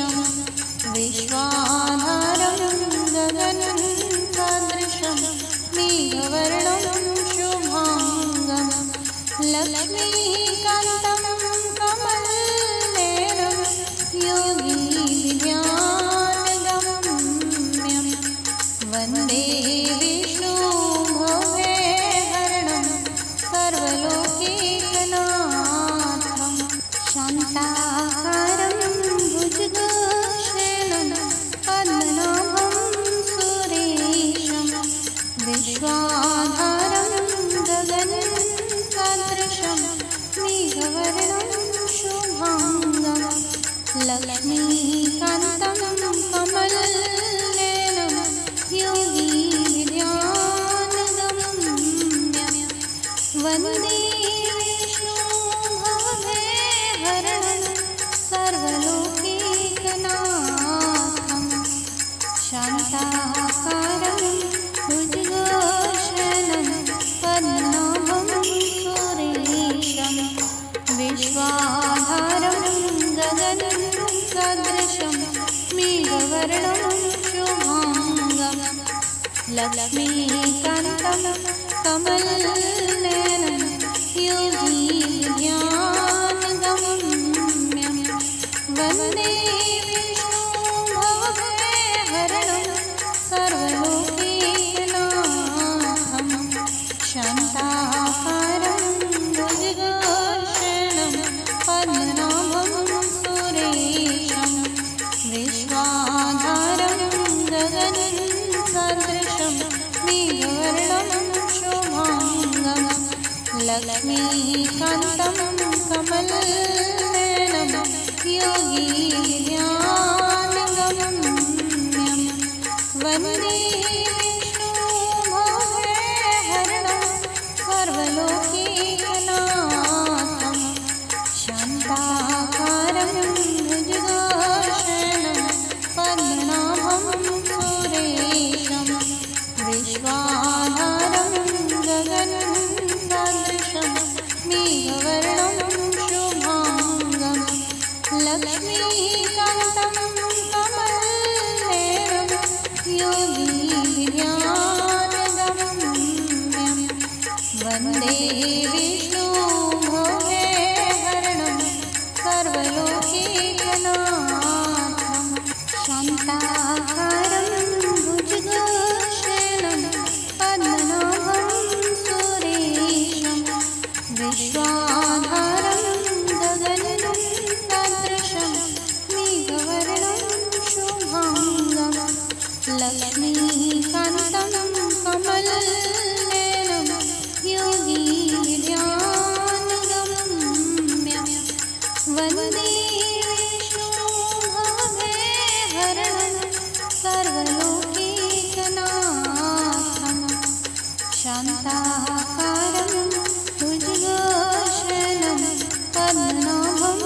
लक्ष्मीकान्तं कमलनयनं योगीध्यानगम्यं वन्दे विष्णुं भवभयहरणं सर्वलोकैकनाथं शान्ताकारं भुजगशयनं पद्मनाभं सुरेशं विश्वाधारं गगनसदृशं मेघवर्णं शुभाङ्गं लक्ष्मीकान्तं कमलनयनं योगीध्यानगम्यं वन्दे विष्णुं भवभयहरणं सर्वलोकैकनाथं शान्ताकारं भुजगशयनं पद्मनाभं सुरेशं विश्वाधारं गगनसदृशं मेघवर्णं शुभाङ्गं लक्ष्मीकान्तं कमलनयनं योगीध्यानगम्यं वन्दे विष्णुं भवभयहरणं सर्वलोकैकनाथं शान्ताकारं भुजगशयनं पद्मनाभं सुरेशं विश्वाधारं गगनसदृशं मेघवर्णं शुभाङ्गं लक्ष्मीकान्तं कमलनयनं योगीध्यानगम्यं वन्दे विष्णुं भवभयहरणं सर्वलोकैकनाथं शान्ताकारं भुजगशयनं पद्मनाभं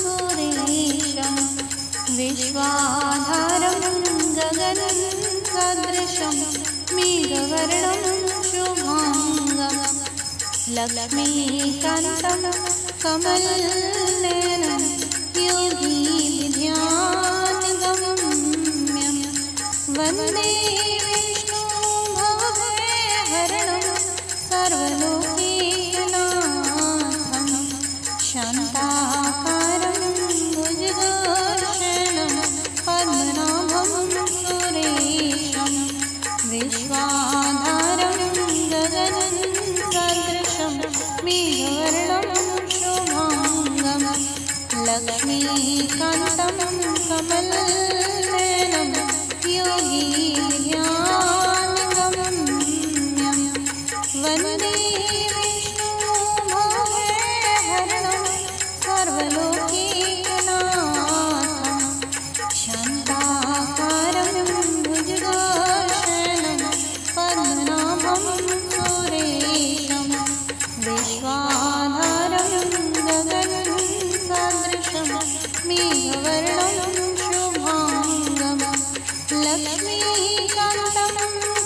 सुरेशं विश्वाधारं गगनसदृशं मेघवर्णं शुभाङ्गं लक्ष्मीकान्तं कमलनयनं योगीध्यानगम्यं वन्दे विष्णुं भवभयहरणं सर्वलोकैकनाथं शान्ताकारं भुजगशयनं पद्मनाभं सुरेशं विश्वाधारं गगनसदृशं मेघवर्णं शुभाङ्गं लक्ष्मीकान्तं कमलनयनं योगीध्यानगम्यं वन्दे विष्णुं भवभयहरणं सर्वलोकैकनाथं शान्ताकारं भुजगशयनं पद्मनाभं सुरेशं विश्वाधारं गगनसदृशं मेघवर्णं शुभाङ्गं लक्ष्मीकान्तं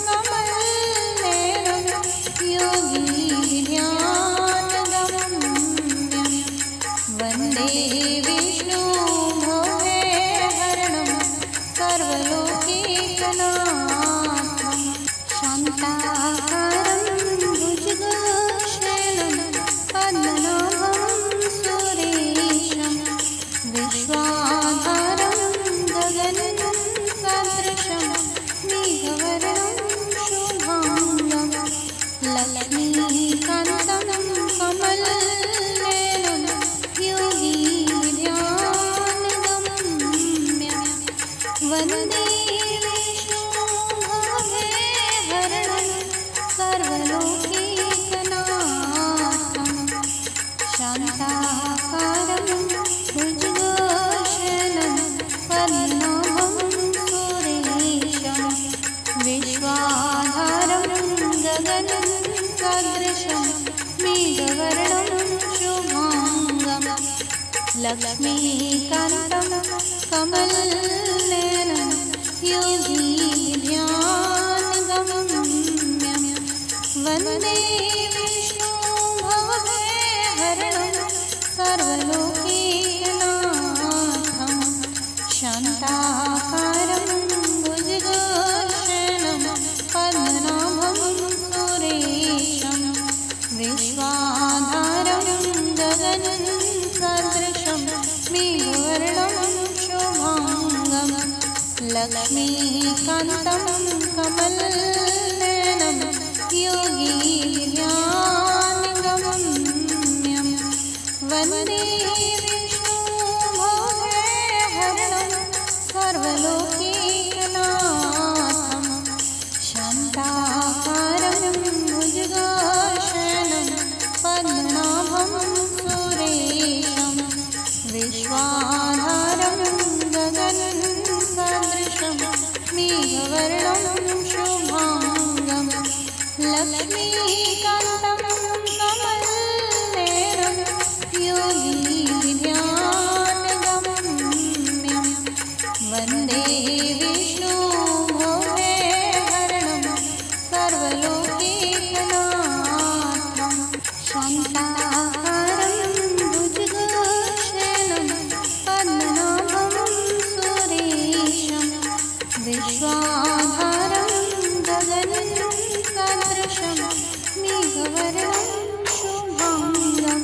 कमलनयनं योगीध्यानगम्यं वन्दे विष्णुं भवभयहरणं सर्वलोकैकनाथं शान्ताकारं भुजगशयनं पद्मनाभं सुरेशं विश्वाधारं गगनसदृशं मेघवर्णं शुभाङ्गं लक्ष्मीकान्तं कमलनयनं योगीध्यानगम्यं वन्दे विष्णुं भवभयहरणं सर्वलोकैकनाथं शान्ताकारं भुजगशयनं पद्मनाभं सुरेशं विश्वाधारं गगनसदृशं मेघवर्णं शुभाङ्गं लक्ष्मीकान्तं कमलनयनं योगीध्यानगम्यं वन्दे विष्णुं भवभयहरणं सर्वलोकैकनाथं शान्ताकारं भुजगशयनं पद्मनाभं लक्ष्मीकान्तं कमलनयनं योगीन्द्रानुगम्यं वन्दे विष्णुभवभयहरणं सर्वलोकैकनाथं शान्ताकारं भुजगशयनं पद्मनाभं सुरेशं विश्वाधारं गगनसदृशं मेघवर्णं शुभाङ्गं लक्ष्मीकान्तं कमलनयनं योगीन्द्रानुगम्यं वन्दे विष्णुभवभयहरणं सर्वलोकैकनाथं शान्ताकारं भुजगशयनं पद्मनाभं सुरेशं विश्वाधारं गगनसदृशं मेघवर्णं शुभाङ्गं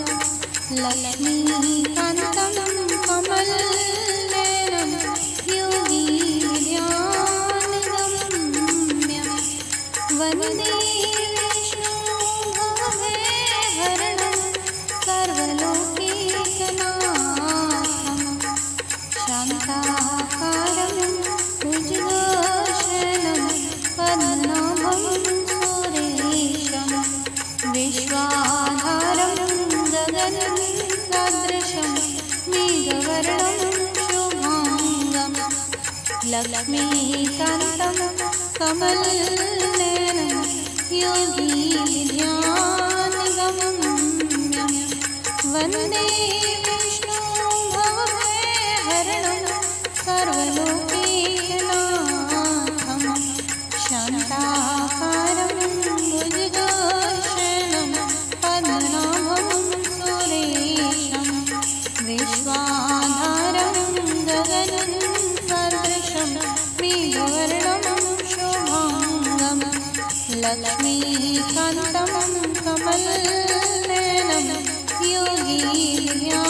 लक्ष्मीकान्तं कमलनयनं योगीन्द्रानुगम्यं वन्दे विष्णुभवभयहरणं सर्वलोकैकनाथं शान्ताकारं भुजगशयनं पद्मनाभं सुरेशं विश्वाधारं गगनसदृशं मेघवर्णं शुभाङ्गं लक्ष्मीकान्तं कमलनयनं योगीन्द्रानुगम्यं वन्दे विष्णुभवभयहरणं सर्वलोकैकनाथं शान्ताकारं भुजगशयनं पद्मनाभं सुरेशं विश्वाधारं गगनसदृशं मेघवर्णं शुभाङ्गं लक्ष्मीकान्तं कमलनयनं योगीन्द्रानुगम्यं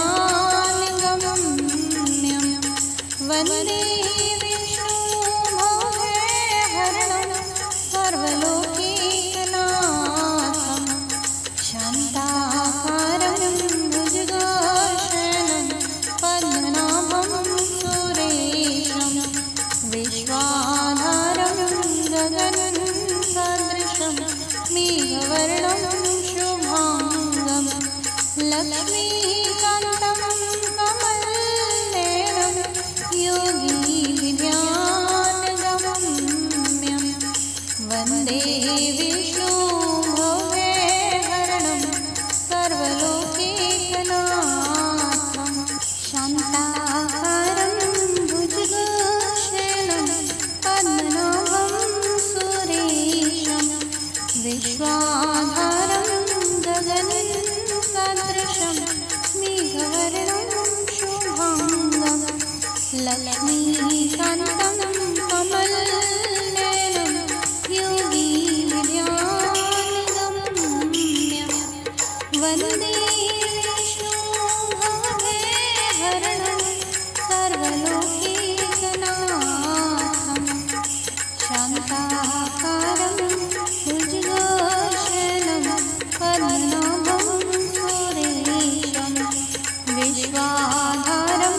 वन्दे विष्णुभवभयहरणं सर्वलोकैकनाथं शान्ताकारं भुजगशयनं पद्मनाभं सुरेशं विश्वाधारं गगनसदृशं मेघवर्णं शुभाङ्गं लक्ष्मीकान्तं कमलनयनं योगीन्द्रानुगम्यं वन्दे विष्णुभवभयहरणं सर्वलोकैकनाथं शान्ताकारं भुजगशयनं पद्मनाभं सुरेशं विश्वाधारं गगनसदृशं मेघवर्णं शुभाङ्गं लक्ष्मीकान्तं कमलनयनं योगीन्द्रानुगम्यं वन्दे विष्णुभवभयहरणं सर्वलोकैकनाथं शान्ताकारं भुजगशयनं पद्मनाभं सुरेशं विश्वाधारं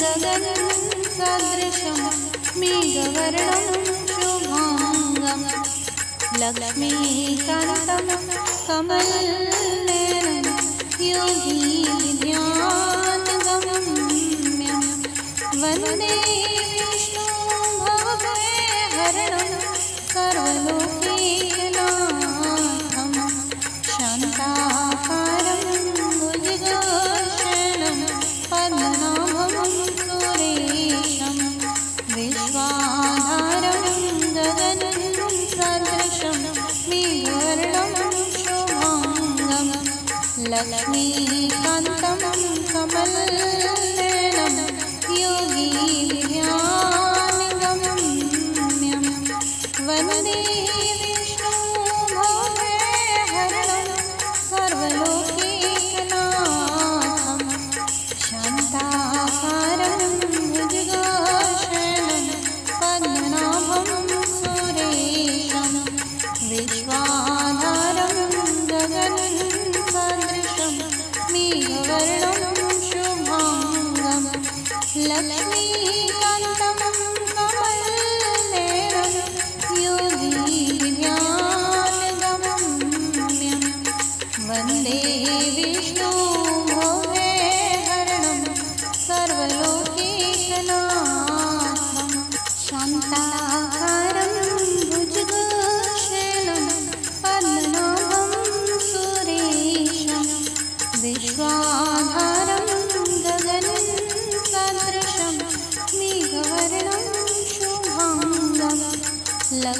गगनसदृशं मेघवर्णं शुभाङ्गं लक्ष्मीकान्तं कमलनयनं योगीन्द्रानुगम्यं वन्दे विष्णुभवभयहरणं सर्वलोकैकनाथं शान्ताकारं भुजगशयनं पद्मनाभं सुरेशं विश्वाधारं गगनसदृशं मेघवर्णं शुभाङ्गं लक्ष्मीकान्तं कमलनयनं योगीन्द्रानुगम्यं वन्दे विष्णुभवभयहरणं सर्वलोकैकनाथं शान्ताकारं भुजगशयनं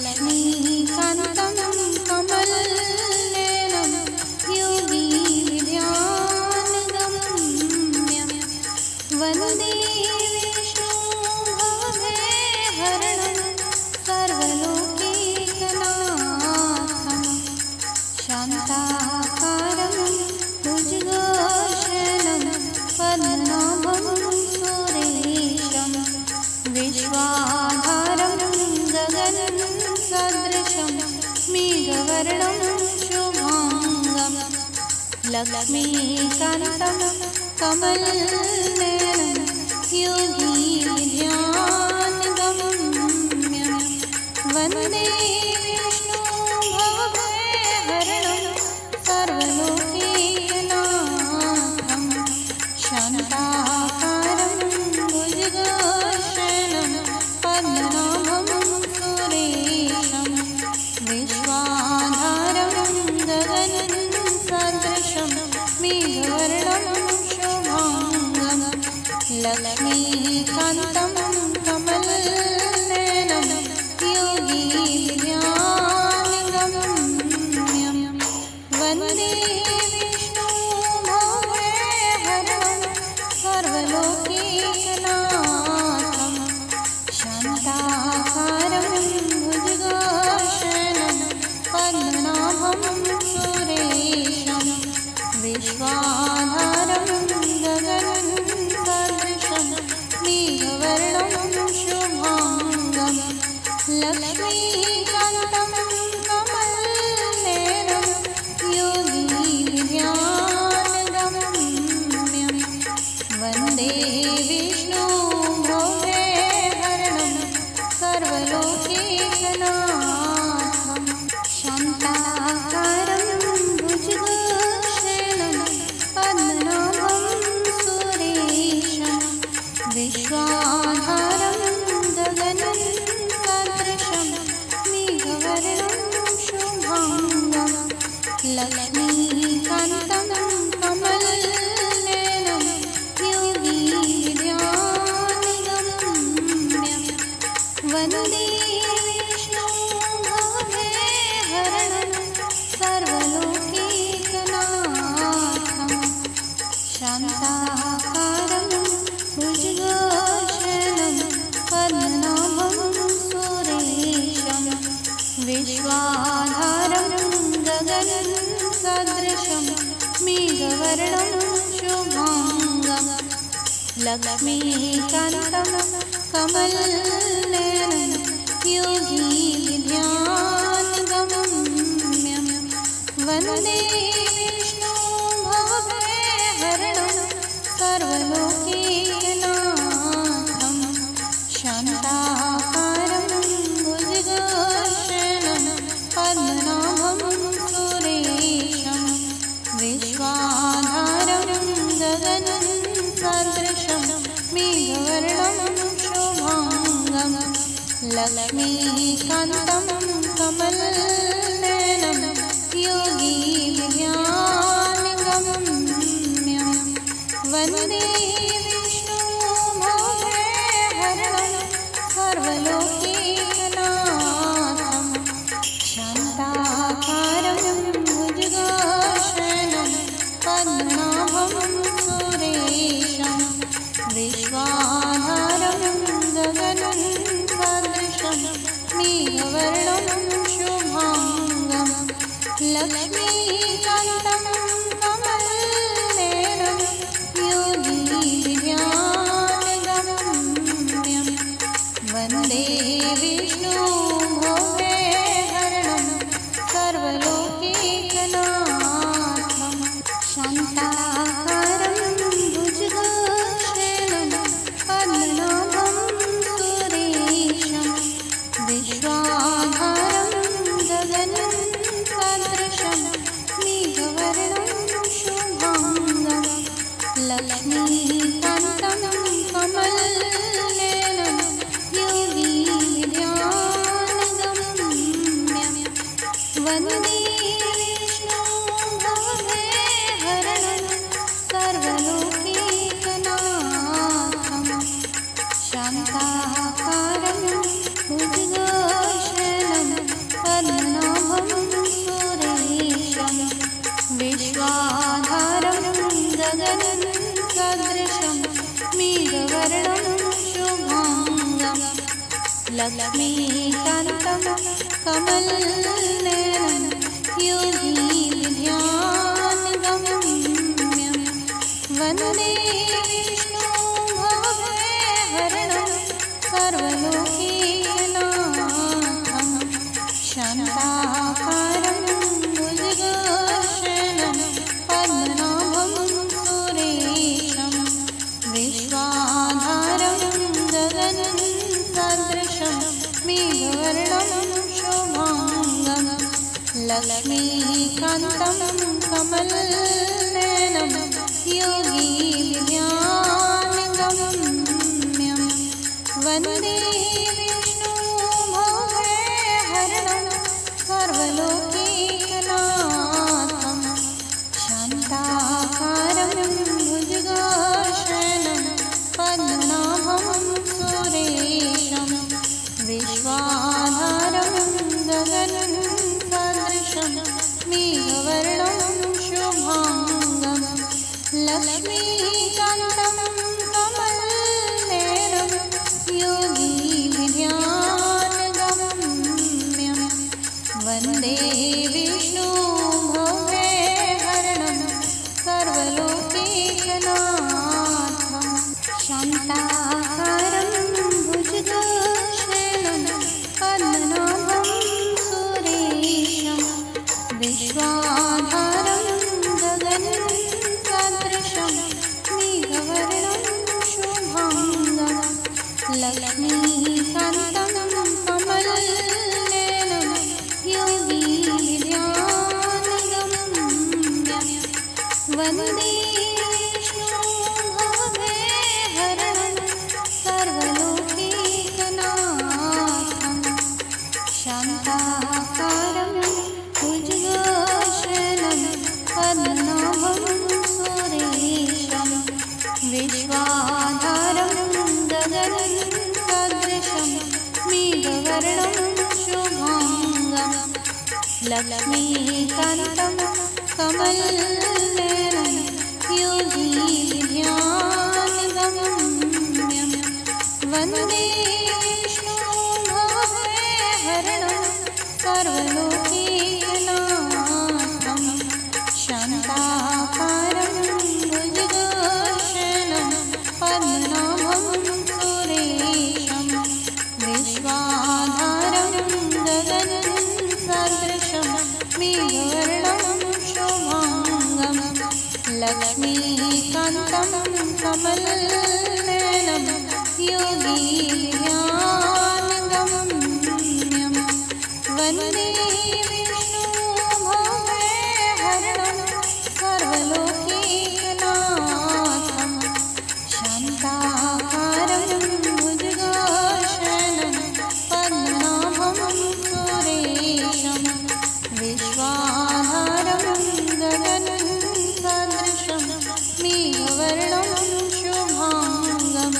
लक्ष्मीकान्तं कमलनयनं योगिध्यानगम्यं वन्दे विष्णुं भवभयहरणं सर्वलोकैकनाथं शान्ताकारं भुजगशयनं पद्मनाभं सुरेशं विश्वाधारं गगनसदृशं मेघवर्णं शुभाङ्गं लक्ष्मीकान्तं कमलनयनं योगिध्यानगम्यं वन्दे विष्णुं भवभयहरणं सर्वलोकैकनाथं शान्ताकारं भुजगशयनं पद्मनाभं सुरेशं विश्वाधारं गगनसदृशं मेघवर्णं शुभाङ्गं लक्ष्मीकान्तं कमलनयनं योगिध्यानगम्यं वन्दे विष्णुं भवभयहरणं सर्वलोकैकनाथं शान्ताकारं भुजगशयनं पद्मनाभं सुरेशं विश्वाधारं गगनसदृशं मेघवर्णं शुभाङ्गं लक्ष्मीकान्तं कमलनयनं योगिध्यानगम्यं वन्दे विष्णुं भवभयहरणं सर्वलोकैकनाथं शान्ताकारं भुजगशयनं पद्मनाभं सुरेशं विश्वाधारं गगनसदृशं मेघवर्णं शुभाङ्गं लक्ष्मीकान्तं कमलनयनं योगिध्यानगम्यं वन्दे विष्णुं भवभयहरणं सर्वलोकैकनाथं शान्ताकारं भुजगशयनं पद्मनाभं सुरेशं विश्वाधारं गगनसदृशं मेघवर्णं शुभाङ्गं लक्ष्मीकान्तं कमलनयनं योगिध्यानगम्यं वन्दे विष्णुं भवभयहरणं सर्वलोकैकनाथं शान्ताकारं भुजगशयनं पद्मनाभं सुरेशं विश्वाधारं गगनसदृशं मेघवर्णं शुभाङ्गं लक्ष्मीकान्तं कमलनयनं योगिध्यानगम्यं वन्दे विष्णुं भवभयहरणं सर्वलोकैकनाथं शान्ताकारं भुजगशयनं पद्मनाभं सुरेशं विश्वाधारं गगनसदृशं मेघवर्णं शुभाङ्गं लक्ष्मीकान्तं कमलनयनं योगिध्यानगम्यं वन्दे विष्णुं भवभयहरणं सर्वलोकैकनाथं शान्ताकारं भुजगशयनं पद्मनाभं सुरेशं विश्वाधारं गगनसदृशं मेघवर्णं शुभाङ्गं लक्ष्मीकान्तं कमलनयनं योगिध्यानगम्यं लक्ष्मीकान्तं कमलनयनं योगीन्द्रध्यानगम्यं वन्दे विष्णुं भवभयहरणं सर्वलोकैकनाथं शान्ताकारं भुजगशयनं पद्मनाभं सुरेशं विश्वाधारं गगनं सदृशं मेघवर्णं शुभाङ्गं लक्ष्मीकान्तं कमलनयनं योगीन्द्रध्यानगम्यं वन्दे विष्णुं भवभयहरणं सर्वलोकैकनाथं शान्ताकारं भुजगशयनं पद्मनाभं सुरेशं विश्वाधारं गगनं सदृशं मेघवर्णं शुभाङ्गं लक्ष्मीकान्तं कमलनयनं योगीन्द्रध्यानगम्यं वन्दे विष्णुं भवभयहरणं सर्वलोकैकनाथं शान्ताकारं भुजगशयनं पद्मनाभं सुरेशं विश्वाधारं गगनं सदृशं मेघवर्णं शुभाङ्गं लक्ष्मीकान्तं कमलनयनं योगीन्द्रध्यानगम्यं वन्दे विष्णुं भवभयहरणं सर्वलोकैकनाथं शान्ताकारं भुजगशयनं पद्मनाभं सुरेशं विश्वाधारं गगनं सदृशं मेघवर्णं शुभाङ्गं लक्ष्मीकान्तं कमलनयनं योगीन्द्रध्यानगम्यं वन्दे विष्णुं भवभयहरणं सर्वलोकैकनाथं शान्ताकारं भुजगशयनं पद्मनाभं सुरेशं विश्वाधारं गगनं सदृशं मेघवर्णं शुभाङ्गं लक्ष्मीकान्तं कमलनयनं योगीन्द्रध्यानगम्यं वन्दे विष्णुं भवभयहरणं सर्वलोकैकनाथं शान्ताकारं भुजगशयनं पद्मनाभं सुरेशं विश्वाधारं गगनं सदृशं मेघवर्णं शुभाङ्गं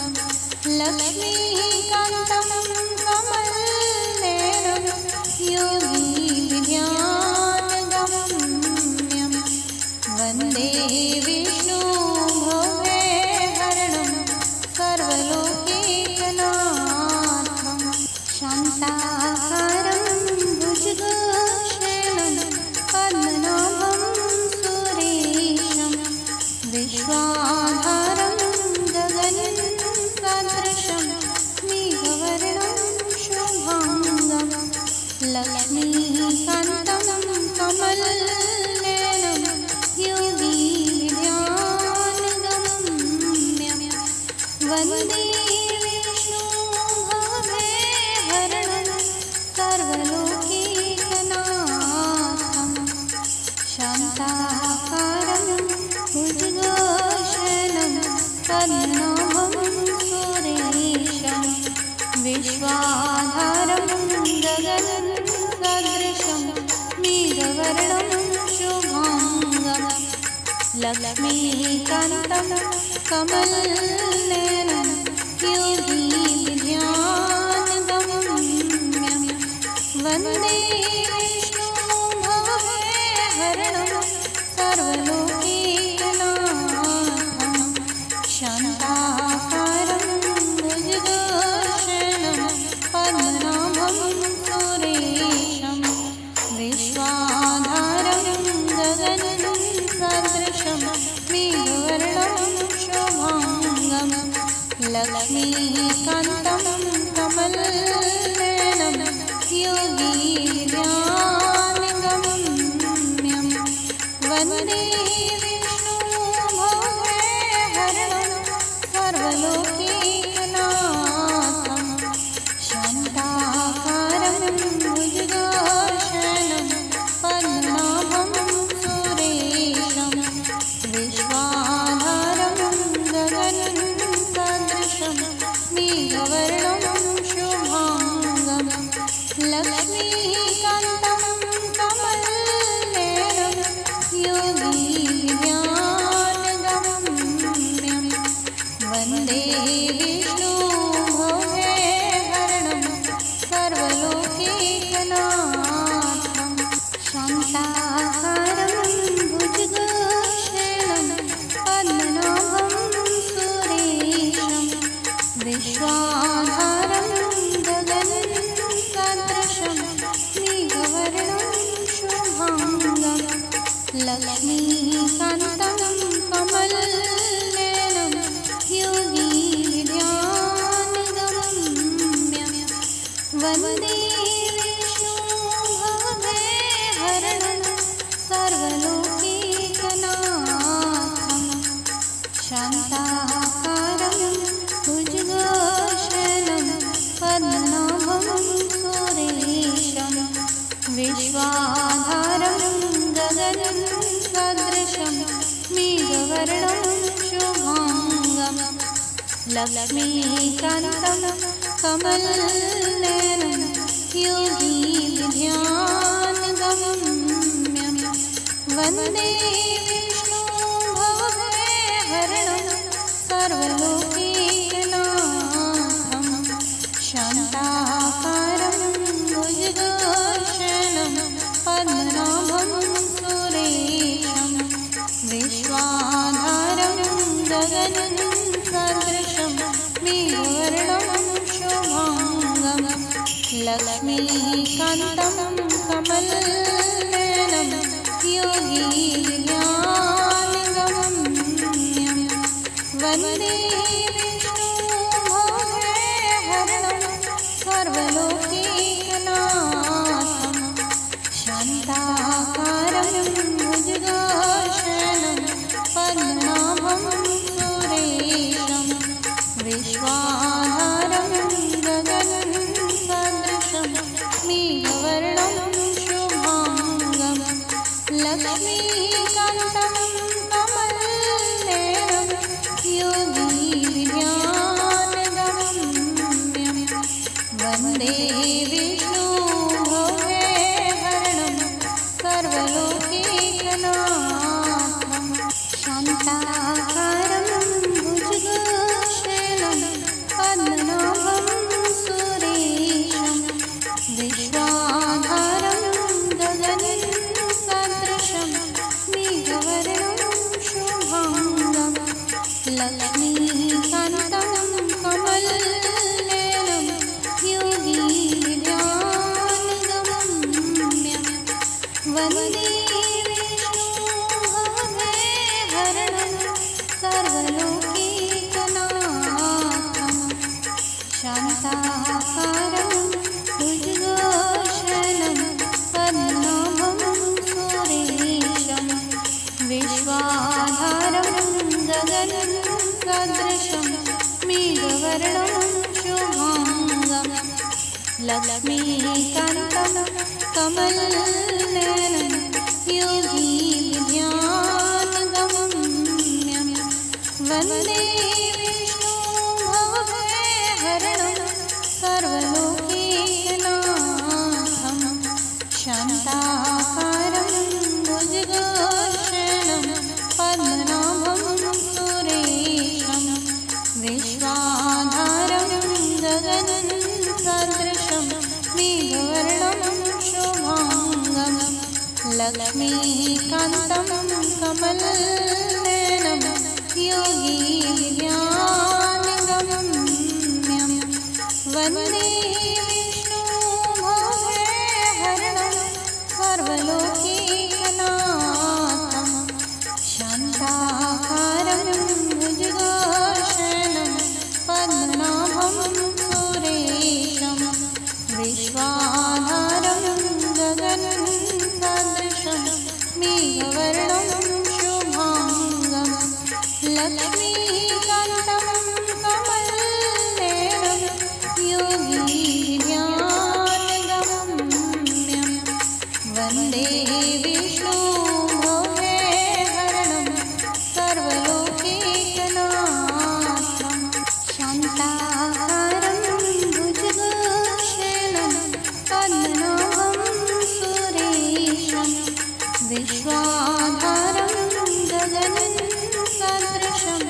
लक्ष्मीकान्तं कमलनयनं योगीन्द्रध्यानगम्यं वन्दे विष्णुं भवभयहरणं सर्वलोकैकनाथं शान्ताकारं भुजगशयनं पद्मनाभं सुरेशं विश्वाधारं गगनं सदृशं मेघवर्णं शुभाङ्गं लक्ष्मीकान्तं कमलनयनं योगीन्द्रध्यानगम्यं वन्दे विष्णुं भवभयहरणं सर्वलोकैकनाथं शान्ताकारं भुजगशयनं पद्मनाभं सुरेशं विश्वाधारं गगनं सदृशं मेघवर्णं शुभाङ्गं लक्ष्मीकान्तं कमलनयनं योगीन्द्रध्यानगम्यं वन्दे विष्णुं भवभयहरणं सर्वलोकैकनाथं शान्ताकारं भुजगशयनं पद्म वन्दे विष्णुं भवभयहरणं सर्वलोकैकनाथं शान्ताकारं भुजगशयनं पद्मनाभं सुरेशं विश्वाधारं गगनं सदृशं मेघवर्णं शुभाङ्गं लक्ष्मीकान्तं कमलनयनं योगीध्यानगम्यं वन्दे विष्णुं भवभयहरणं सर्वलोकैकनाथं शान्ताकारं भुजगशयनं पद्मनाभं सुरेशं विश्वाधारं गगनं सदृशं मेघवर्णं शुभाङ्गं लक्ष्मीकान्तं कमलनयनं योगीध्यानगम्यं वन्दे विष्णुं भवभयहरणं सर्वलोकैकनाथं शान्ताकारं भुजगशयनं पद्मनाभं सुरेशं विश्वाधारं गगनं सदृशं मेघवर्णं शुभाङ्गं लक्ष्मीकान्तं कमलनयनं योगीध्यानगम्यं वन्दे विष्णुं भवभयहरणं सर्वलोकैकनाथं शान्ताकारं भुजगशयनं पद्मनाभं सुरेशं विश्वाधारं गगनं सदृशं मेघवर्णं शुभाङ्गं लक्ष्मीकान्तं कमलनयनं योगीध्यानगम्यं वन्दे विष्णुं भवभयहरणं सर्वलोकैकनाथं शान्ताकारं भुजगशयनं पद्मनाभं सुरेशं विश्वाधारं गगनं सदृशं मेघवर्णं शुभाङ्गं लक्ष्मीकान्तं कमलनयनं योगीध्यानगम्यं वन्दे विष्णुं भवभयहरणं सर्वलोकैकनाथं शान्ताकारं भुजगशयनं पद्मनाभं सुरेशं विश्वाधारं गगनं सदृशं मेघवर्णं शुभाङ्गं लक्ष्मीकान्तं कमलनयनं योगीध्यानगम्यं वन्दे विष्णुं भवभयहरणं सर्वलोकैकनाथं शान्ताकारं भुजगशयनं पद्मनाभं सुरेशं विश्वाधारं गगनं सदृशं मेघवर्णं शुभाङ्गं लक्ष्मीकान्तं कमलनयनं योगीध्यानगम्यं वन्दे विष्णुं भवभयहरणं सर्वलोकैकनाथं शान्ताकारं भुजगशयनं पद्मनाभं सुरेशं विश्वाधारं गगनं सदृशं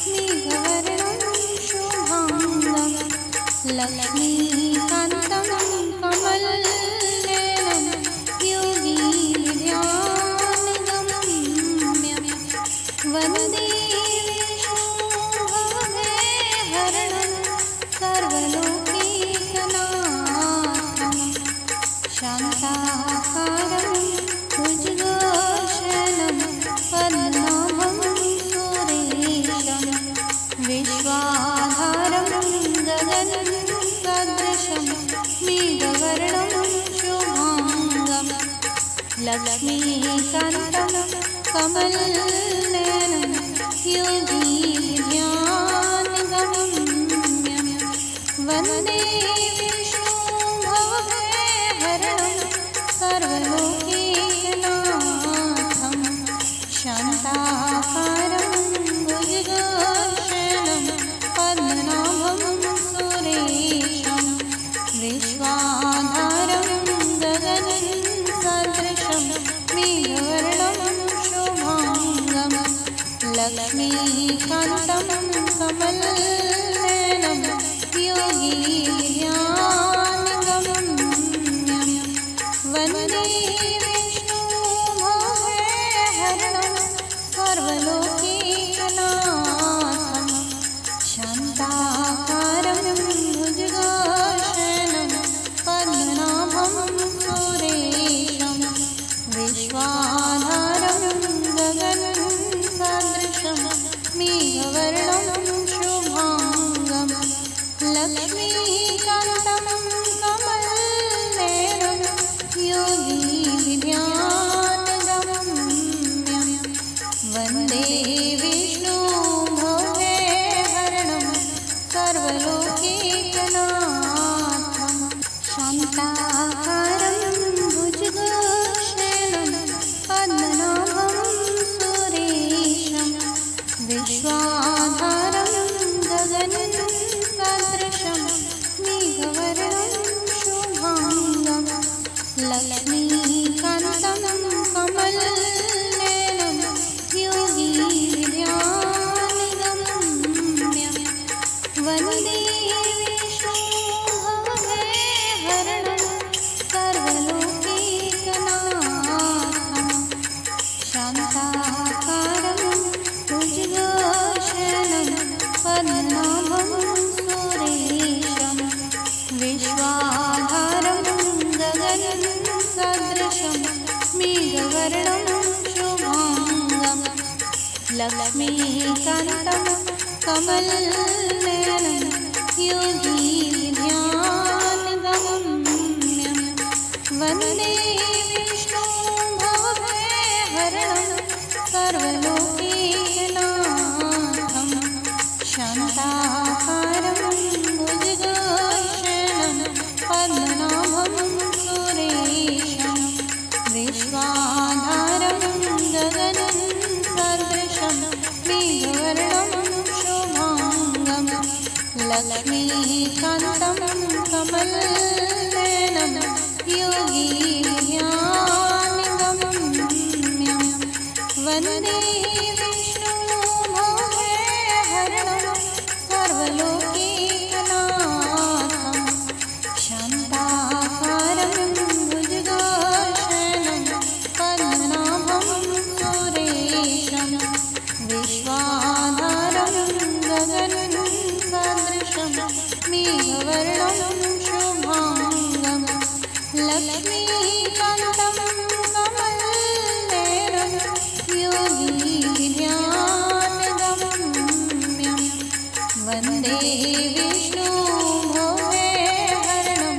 मेघवर्णं शुभाङ्गं लक्ष्मीकान्तं कमलनयनं योगीध्यानगम्यं वन्दे विष्णुं भवभयहरणं सर्वलोकैकनाथं शान्ताकारं भुजगशयनं पद्मनाभं सुरेशं विश्वाधारं गगनं सदृशं लक्ष्मीकान्तं कमलनयनं योगिध्यानगम्यं वन्दे विष्णुं भवभयहरणं सर्वलोकैकनाथं शान्ताकारं भुजगशयनं पद्मनाभं सुरेशं विश्वाधारं गगनं सदृशं मेघवर्णं शुभाङ्गं लक्ष्मीकान्तं कमलनयनं योगिध्यानगम्यं वन्दे विष्णुं भवभयहरणं सर्वलोकैकनाथं शान्ताकारं भुजगशयनं पद्मनाभं सुरेशं विश्वाधारं गगनं सदृशं मेघवर्णं शुभाङ्गं लक्ष्मीकान्तं कमलनयनं योगिध्यानगम्यं वन्दे विष्णुं भवभयहरणं सर्वलोकैकनाथं शान्ताकारं भुजगशयनं पद्मनाभं सुरेशं विश्वाधारं गगनं सदृशं मेघवर्णं शुभाङ्गं लक्ष्मीकान्तं कमलनयनं योगिध्यानगम्यं वन्दे विष्णुं भवभयहरणं सर्वलोकैकनाथं शान्ताकारं भुजगशयनं पद्मनाभं सुरेशं विश्वाधारं गगनं सदृशं मेघवर्णं शुभाङ्गं लक्ष्मीकान्तं कमलनयनं योगिध्यानगम्यं वन्दे विष्णुं भवभयहरणं सर्वलोकैकनाथं शान्ताकारं भुजगशयनं पद्मनाभं सुरेशं विश्वाधारं गगनं सदृशं मेघवर्णं शुभाङ्गं लक्ष्मीकान्तं कमलनयनं योगिध्यानगम्यं वन्दे विष्णुं भवभयहरणं सर्वलोकैकनाथं शान्ताकारं भुजगशयनं पद्मनाभं सुरेशं विश्वाधारं गगनं सदृशं मेघवर्णं शुभाङ्गं लक्ष्मीकान्तं कमलनयनं योगिध्यानगम्यं वन्दे विष्णुं भवभयहरणं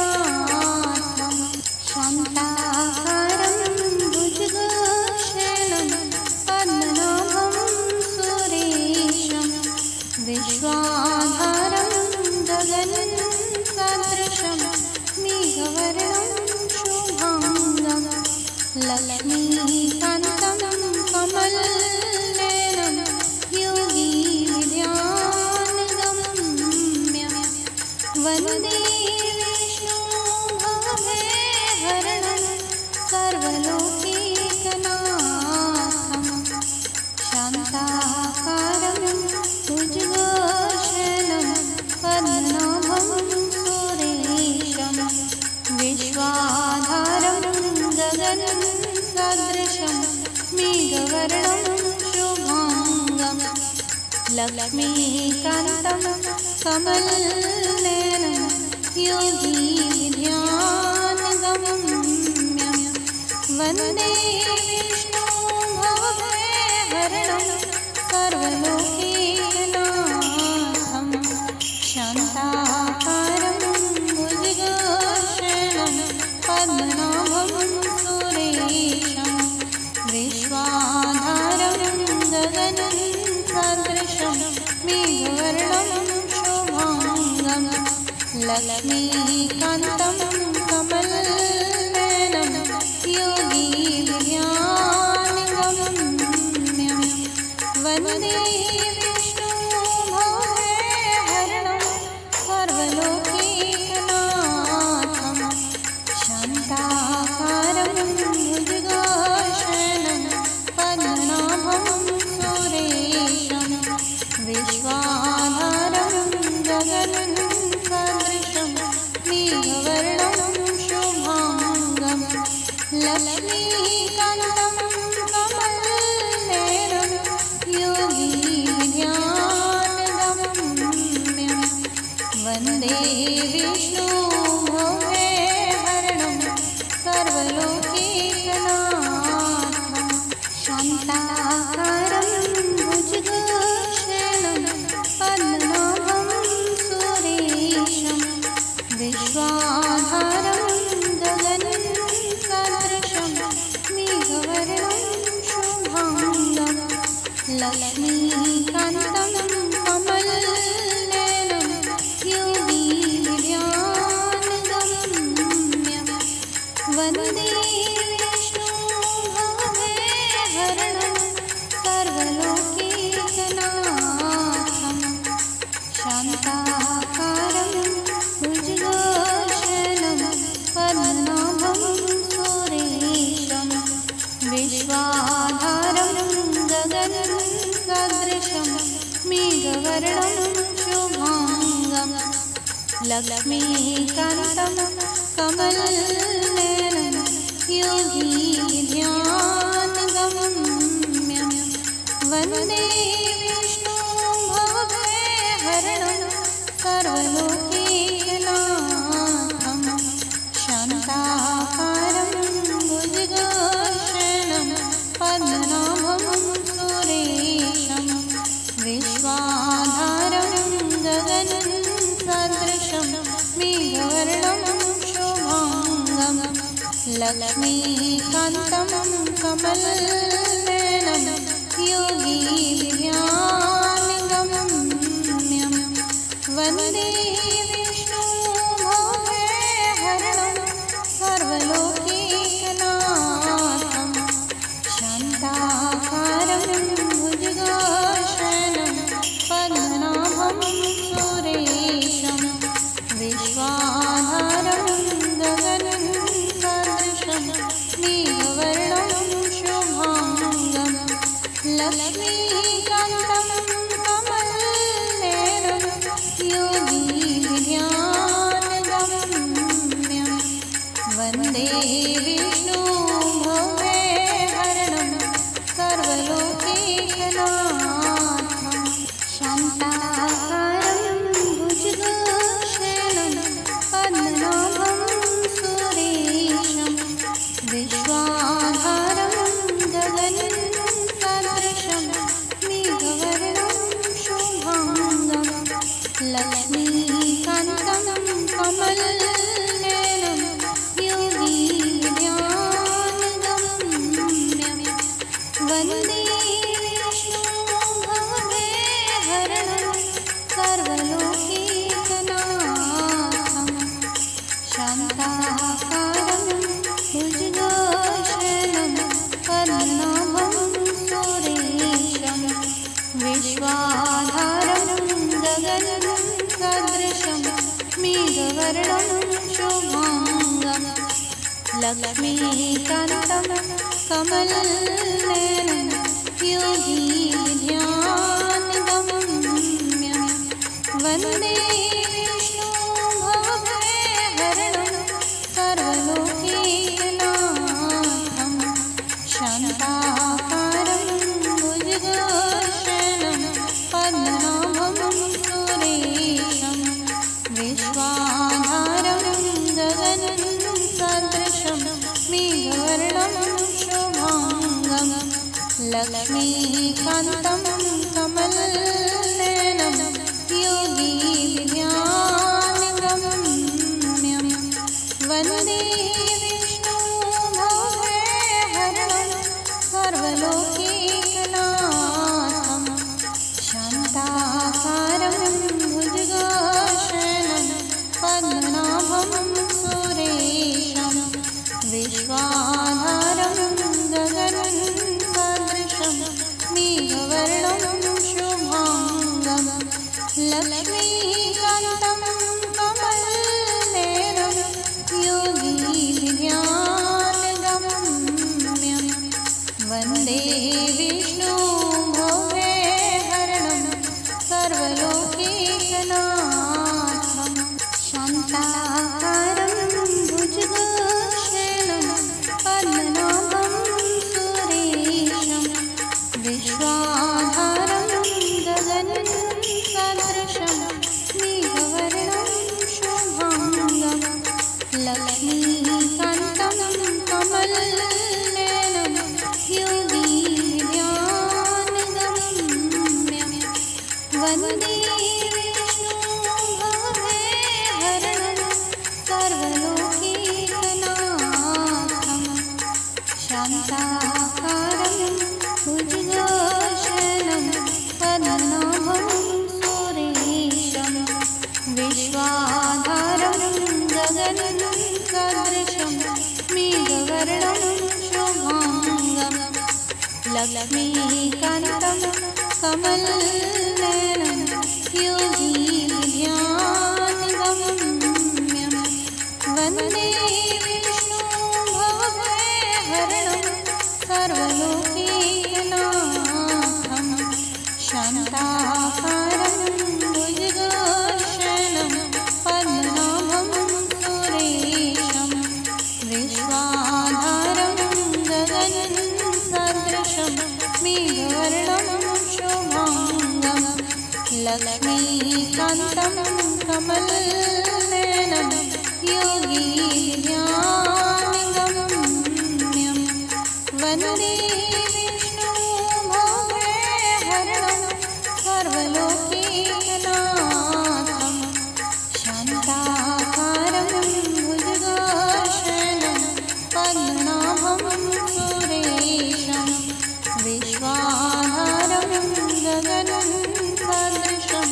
सर्वलोकैकनाथं शान्ताकारं भुजगशयनं पद्मनाभं सुरेशं विश्वाधारं गगनं सदृशं मेघवर्णं शुभाङ्गं लक्ष्मीकान्तं कमलनयनं योगिध्यानगम्यं वन्दे विष्णुं भवभयहरणं सर्वलोकैकनाथं शान्ताकारं भुजगशयनं पद्मनाभं सुरेशं विश्वाधारं गगनं सदृशं मेघवर्णं शुभाङ्गं लक्ष्मीकान्तं कमलनयनं योगिध्यानगम्यं वन्दे विष्णुं भवभयहरणं सर्वलोकैकनाथं शान्ताकारं भुजगशयनं पद्म लक्ष्मीकान्तं कमलनयनं योगीन्द्रध्यानगम्यं वन्दे विष्णुं भवभयहरणं सर्वलोकैकनाथं शान्ताकारं भुजगशयनं पद्मनाभं सुरेशं विश्वाधारं गगनसदृशं मेघवर्णं शुभाङ्गं लक्ष्मीकान्तं कमलनयनं योगीन्द्रध्यानगम्यं वन्दे विष्णुं भवभयहरणं सर्वलोकैकनाथं शान्ताकारं भुजगशयनं पद्मनाभं सुरेशं विश्वाधारं गगनसदृशं मेघवर्णं शुभाङ्गं लक्ष्मीकान्तं कमलनयनं योगीन्द्रध्यानगम्यं वन्दे विष्णुं भवभयहरणं सर्वलोकैकनाथं शान्ताकारं भुजगशयनं पद्मनाभं सुरेशं विश्वाधारं गगनसदृशं मेघवर्णं शुभाङ्गं लक्ष्मीकान्तं कमलनयनं योगीन्द्रध्यानगम्यं वन्दे विष्णुं भवभयहरणं सर्वलोकैकनाथं शान्ताकारं भुजगशयनं पद्मनाभं सुरेशं विश्वाधारं गगनसदृशं मेघवर्णं शुभाङ्गं लक्ष्मीकान्तं कमलनयनं योगीन्द्रध्यानगम्यं वन्दे विष्णुं भवभयहरणं सर्वलोकैकनाथं शान्ताकारं भुजगशयनं पद्मनाभं सुरेशं विश्वाधारं गगनसदृशं मेघवर्णं शुभाङ्गं लक्ष्मीकान्तं कमलनयनं योगीन्द्रध्यानगम्यं वन्दे विष्णुं भवभयहरणं सर्वलोकैकनाथं शान्ताकारं भुजगशयनं पद्मनाभं सुरेशं विश्वाधारं गगनसदृशं मेघवर्णं शुभाङ्गं लक्ष्मीकान्तं कमलनयनं योगीन्द्रध्यानगम्यं वन्दे विष्णुं भवभयहरणं सर्वलोकैकनाथं शान्ताकारं भुजगशयनं पद्मनाभं सुरेशं विश्वाधारं गगनसदृशं मेघवर्णं शुभाङ्गं लक्ष्मीकान्तं कमलनयनं योगीन्द्रध्यानगम्यं वन्दे विष्णुं भवभयहरणं सर्वलोकैकनाथं शान्ताकारं भुजगशयनं पद्मनाभं सुरेशं विश्वाधारं गगनसदृशं मेघवर्णं शुभाङ्गं लक्ष्मीकान्तं कमलनयनं योगीन्द्रध्यानगम्यं वन्दे विष्णुं भवभयहरणं सर्वलोकैकनाथं शान्ताकारं भुजगशयनं सर्वलोकैकनाथं शान्ताकारं भुजगशयनं पद्मनाभं सुरेशं विश्वाधारं गगनं सदृशं मेघवर्णं शुभाङ्गं लक्ष्मीकान्तं कमलनयनं योगिध्यानगम्यं वन्दे विष्णुं भवभयहरणं सर्वलोकैकनाथं शान्ताकारं भुजगशयनं पद्मनाभं सुरेशं विश्वाधारं गगनं सदृशं मेघवर्णं शुभाङ्गं लक्ष्मीकान्तं कमलनयनं योगिध्यानगम्यं वन्दे विष्णुं भवभयहरणं सर्वलोकैकनाथं शान्ताकारं भुजगशयनं पद्मनाभं सुरेशं विश्वाधारं गगनं सदृशं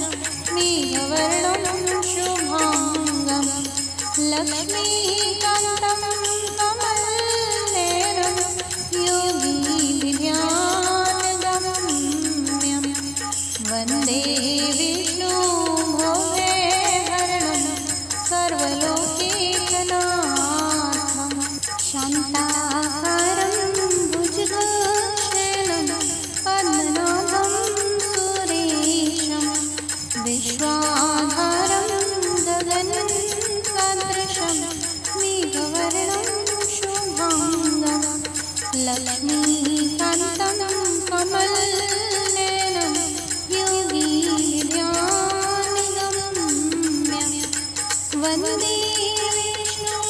मेघवर्णं शुभाङ्गं लक्ष्मीकान्तं कमलनयनं योगिध्यानगम्यं वन्दे विष्णुं भवभयहरणं सर्वलोकैकनाथं शान्ताकारं भुजगशयनं पद्मनाभं सुरेशं विश्वाधारं गगनं सदृशं मेघवर्णं शुभाङ्गं लक्ष्मीकान्तं कमलनयनं योगिध्यानगम्यं वन्दे विष्णुं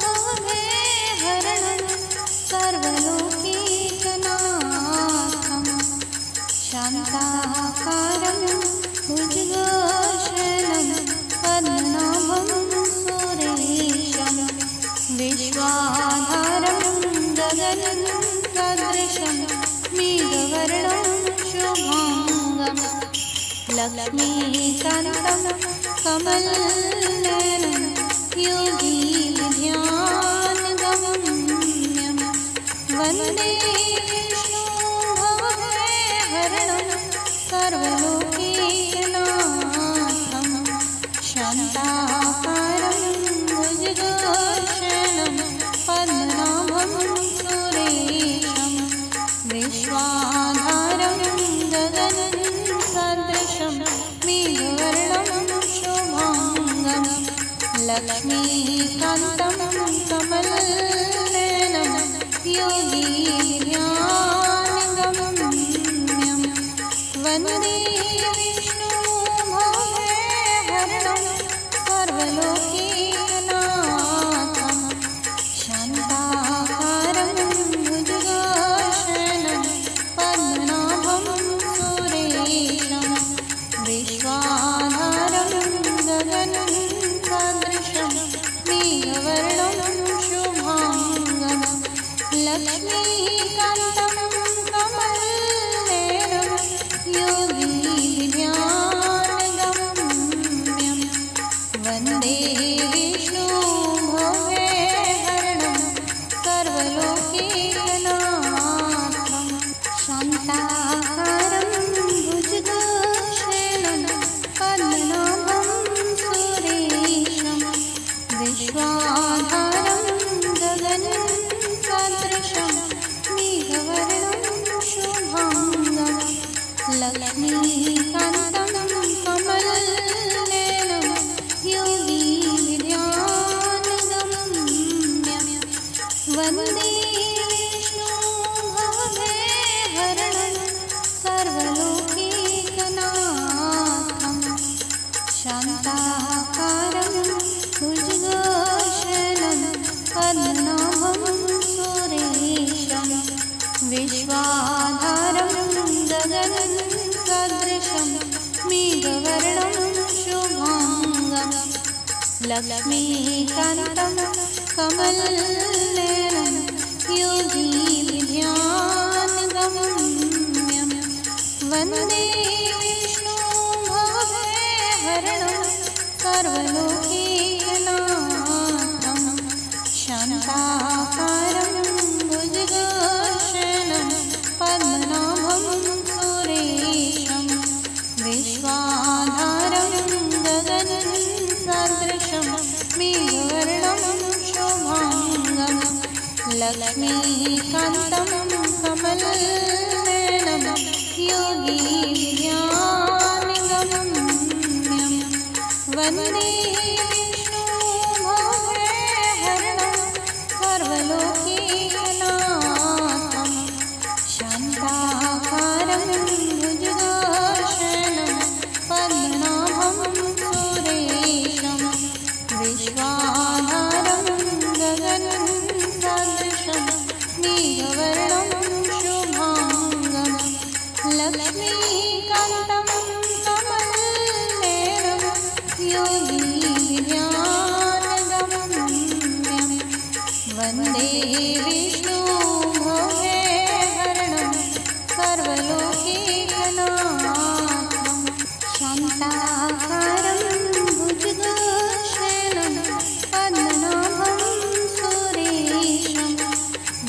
भवभयहरणं सर्वलोकैकनाथं शान्ताकारं भुजगशयनं पद्मनाभं सुरेशं विश्वाधारं गगनं सदृशं मेघवर्णं शुभाङ्गं लक्ष्मीकान्तं कमलनयनं योगिध्यानगम्यं वन्दे विष्णुं भवभयहरणं सर्वलोकैकनाथं शान्ताकारं भुजगशयनं पद्मनाभं सुरेशं विश्वाधारं गगनं सदृशं मेघवर्णं शुभाङ्गं लक्ष्मीकान्तं कमलनयनं योगिध्यानगम्यं वन्दे विष्णुं भवभयहरणं सर्वलोकैकनाथं शान्ताकारं भुजगशयनं पद्मनाभं सुरेशं विश्वाधारं गगनं सदृशं मेघवर्णं शुभाङ्गं लक्ष्मीकान्तं कमलनयनं योगिध्यानगम्यं वन्दे विष्णुं भवभयहरणं सर्वलोकैकनाथं शान्ताकारं भुजगशयनं पद्मनाभं सुरेशं विश्वाधारं गगनं सदृशं मेघवर्णं शुभाङ्गं लक्ष्मीकान्तं कमलनयनं योगिध्यानगम्यं वन्दे विष्णुं भवभयहरणं सर्वलोकैकनाथं शान्ताकारं भुजगशयनं पद्मनाभं सुरेशं विश्वाधारं गगनं सदृशं मेघवर्णं शुभाङ्गं लक्ष्मीकान्तं कमलनयनं योगिध्यानगम्यं वन्दे विष्णुं भवभयहरणं सर्वलोकैकनाथं शान्ताकारं भुजगशयनं पद्मनाभं सुरेशं विश्वाधारं गगनसदृशं मेघवर्णं शोभाङ्गं लक्ष्मीकान्तं कमलनयनं योगिध्यानगम्यं वन्दे विष्णुं भवभयहरणं सर्वलोकैकनाथं शान्ताकारं भुजगशयनं पद्मनाभं सुरेशं विश्वाधारं गगनसदृशं मेघवर्णं शुभाङ्गं लक्ष्मीकान्तं कमलनयनं योगिध्यानगम्यं वन्दे विष्णुं भवभयहरणं सर्वलोकैकनाथं शान्ताकारं भुजगशयनं पद्मनाभं सुरेशं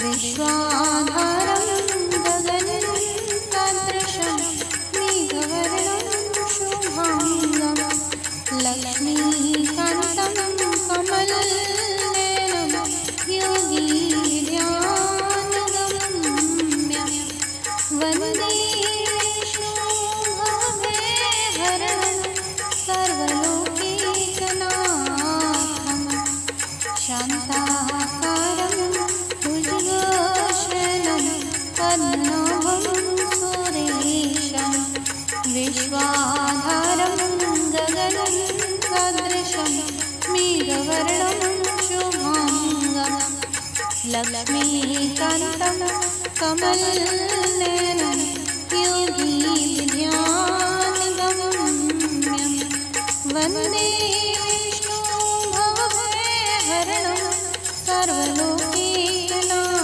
विश्वाधारं गगनसदृशं मेघवर्णं शुभाङ्गं लक्ष्मीकान्तं कमलनयनं योगिध्यानगम्यं वन्दे विष्णुं भवभयहरणं सर्वलोकैकनाथं शान्ताकारं भुजगशयनं पद्मनाभं सुरेशं विश्वाधारं गगनसदृशं मेघवर्णं शुभाङ्गं लक्ष्मीकान्तं कमलनयनं योगिध्यानगम्यं वन्दे विष्णुं भवभयहरणं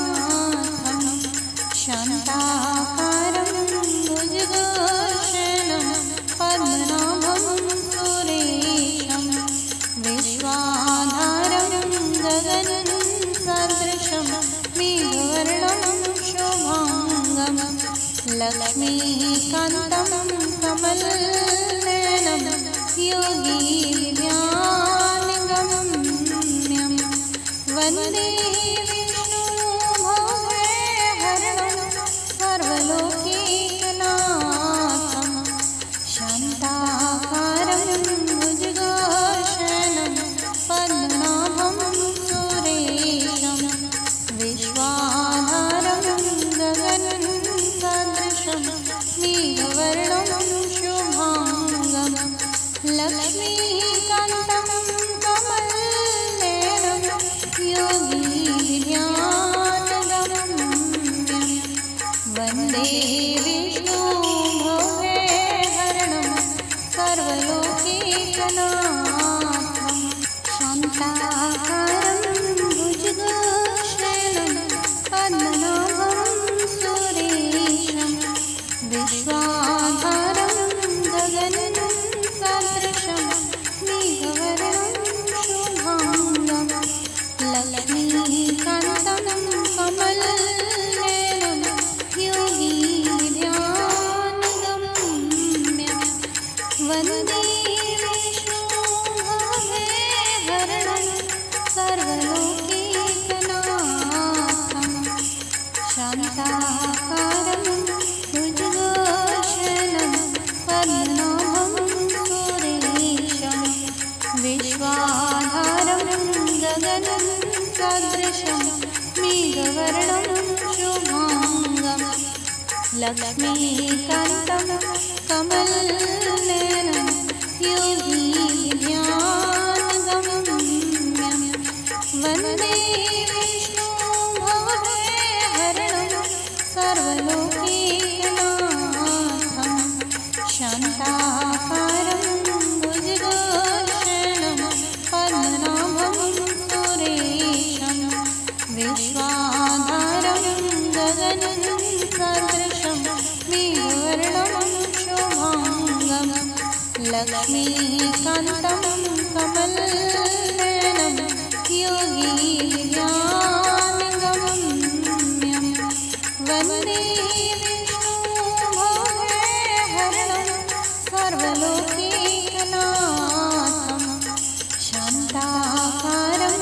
सर्वलोकैकनाथं शान्ताकारं भुजगशयनं पद्मनाभं सुरेशं विश्वाधारं गगनसदृशं मेघवर्णं शुभाङ्गं लक्ष्मीकान्तं कमलनयनं योगिध्यानगम्यं वन्दे विष्णुं भवभयहरणं सर्वलोकैकनाथं शान्ताकारं भुजगशयनं पद्मनाभं सुरेशं विश्वाधारं गगनसदृशं मेघवर्णं शुभाङ्गं लक्ष्मीकान्तं कमलनयनं योगिध्यानगम्यं वन्दे विष्णुं भवभयहरणं सर्वलोकैकनाथं शान्ताकारं भुजगशयनं पद्मनाभं सुरेशं विश्वाधारं गगनसदृशं मेघवर्णं शुभाङ्गं लक्ष्मीकान्तं कमलनयनं योगिध्यानगम्यं वन्दे विष्णुं भवभयहरणं सर्वलोकैकनाथं शान्ताकारं भुजगशयनं पद्मनाभं सुरेशं विश्वाधारं गगनसदृशं मेघवर्णं शुभाङ्गं लक्ष्मीकान्तं कमलनयनं योगिध्यानगम्यं वन्दे विष्णुं भवभयहरणं सर्वलोकैकनाथं शान्ताकारं भुजगशयनं पद्मनाभं लक्ष्मीकान्तं कमलनयनं योगिध्यानगम्यं वन्दे विष्णुभवहरणं सर्वलोकैकनाथं शान्ताकारं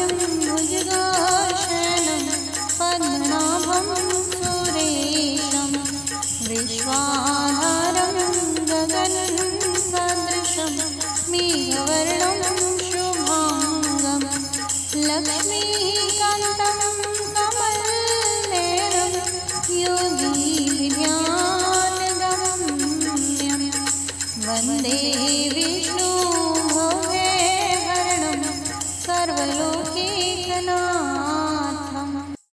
भुजगशयनं पद्मनाभं सुरेशं विश्वाधारं गगनसदृशं मेघवर्णं शुभाङ्गं लक्ष्मीकान्तं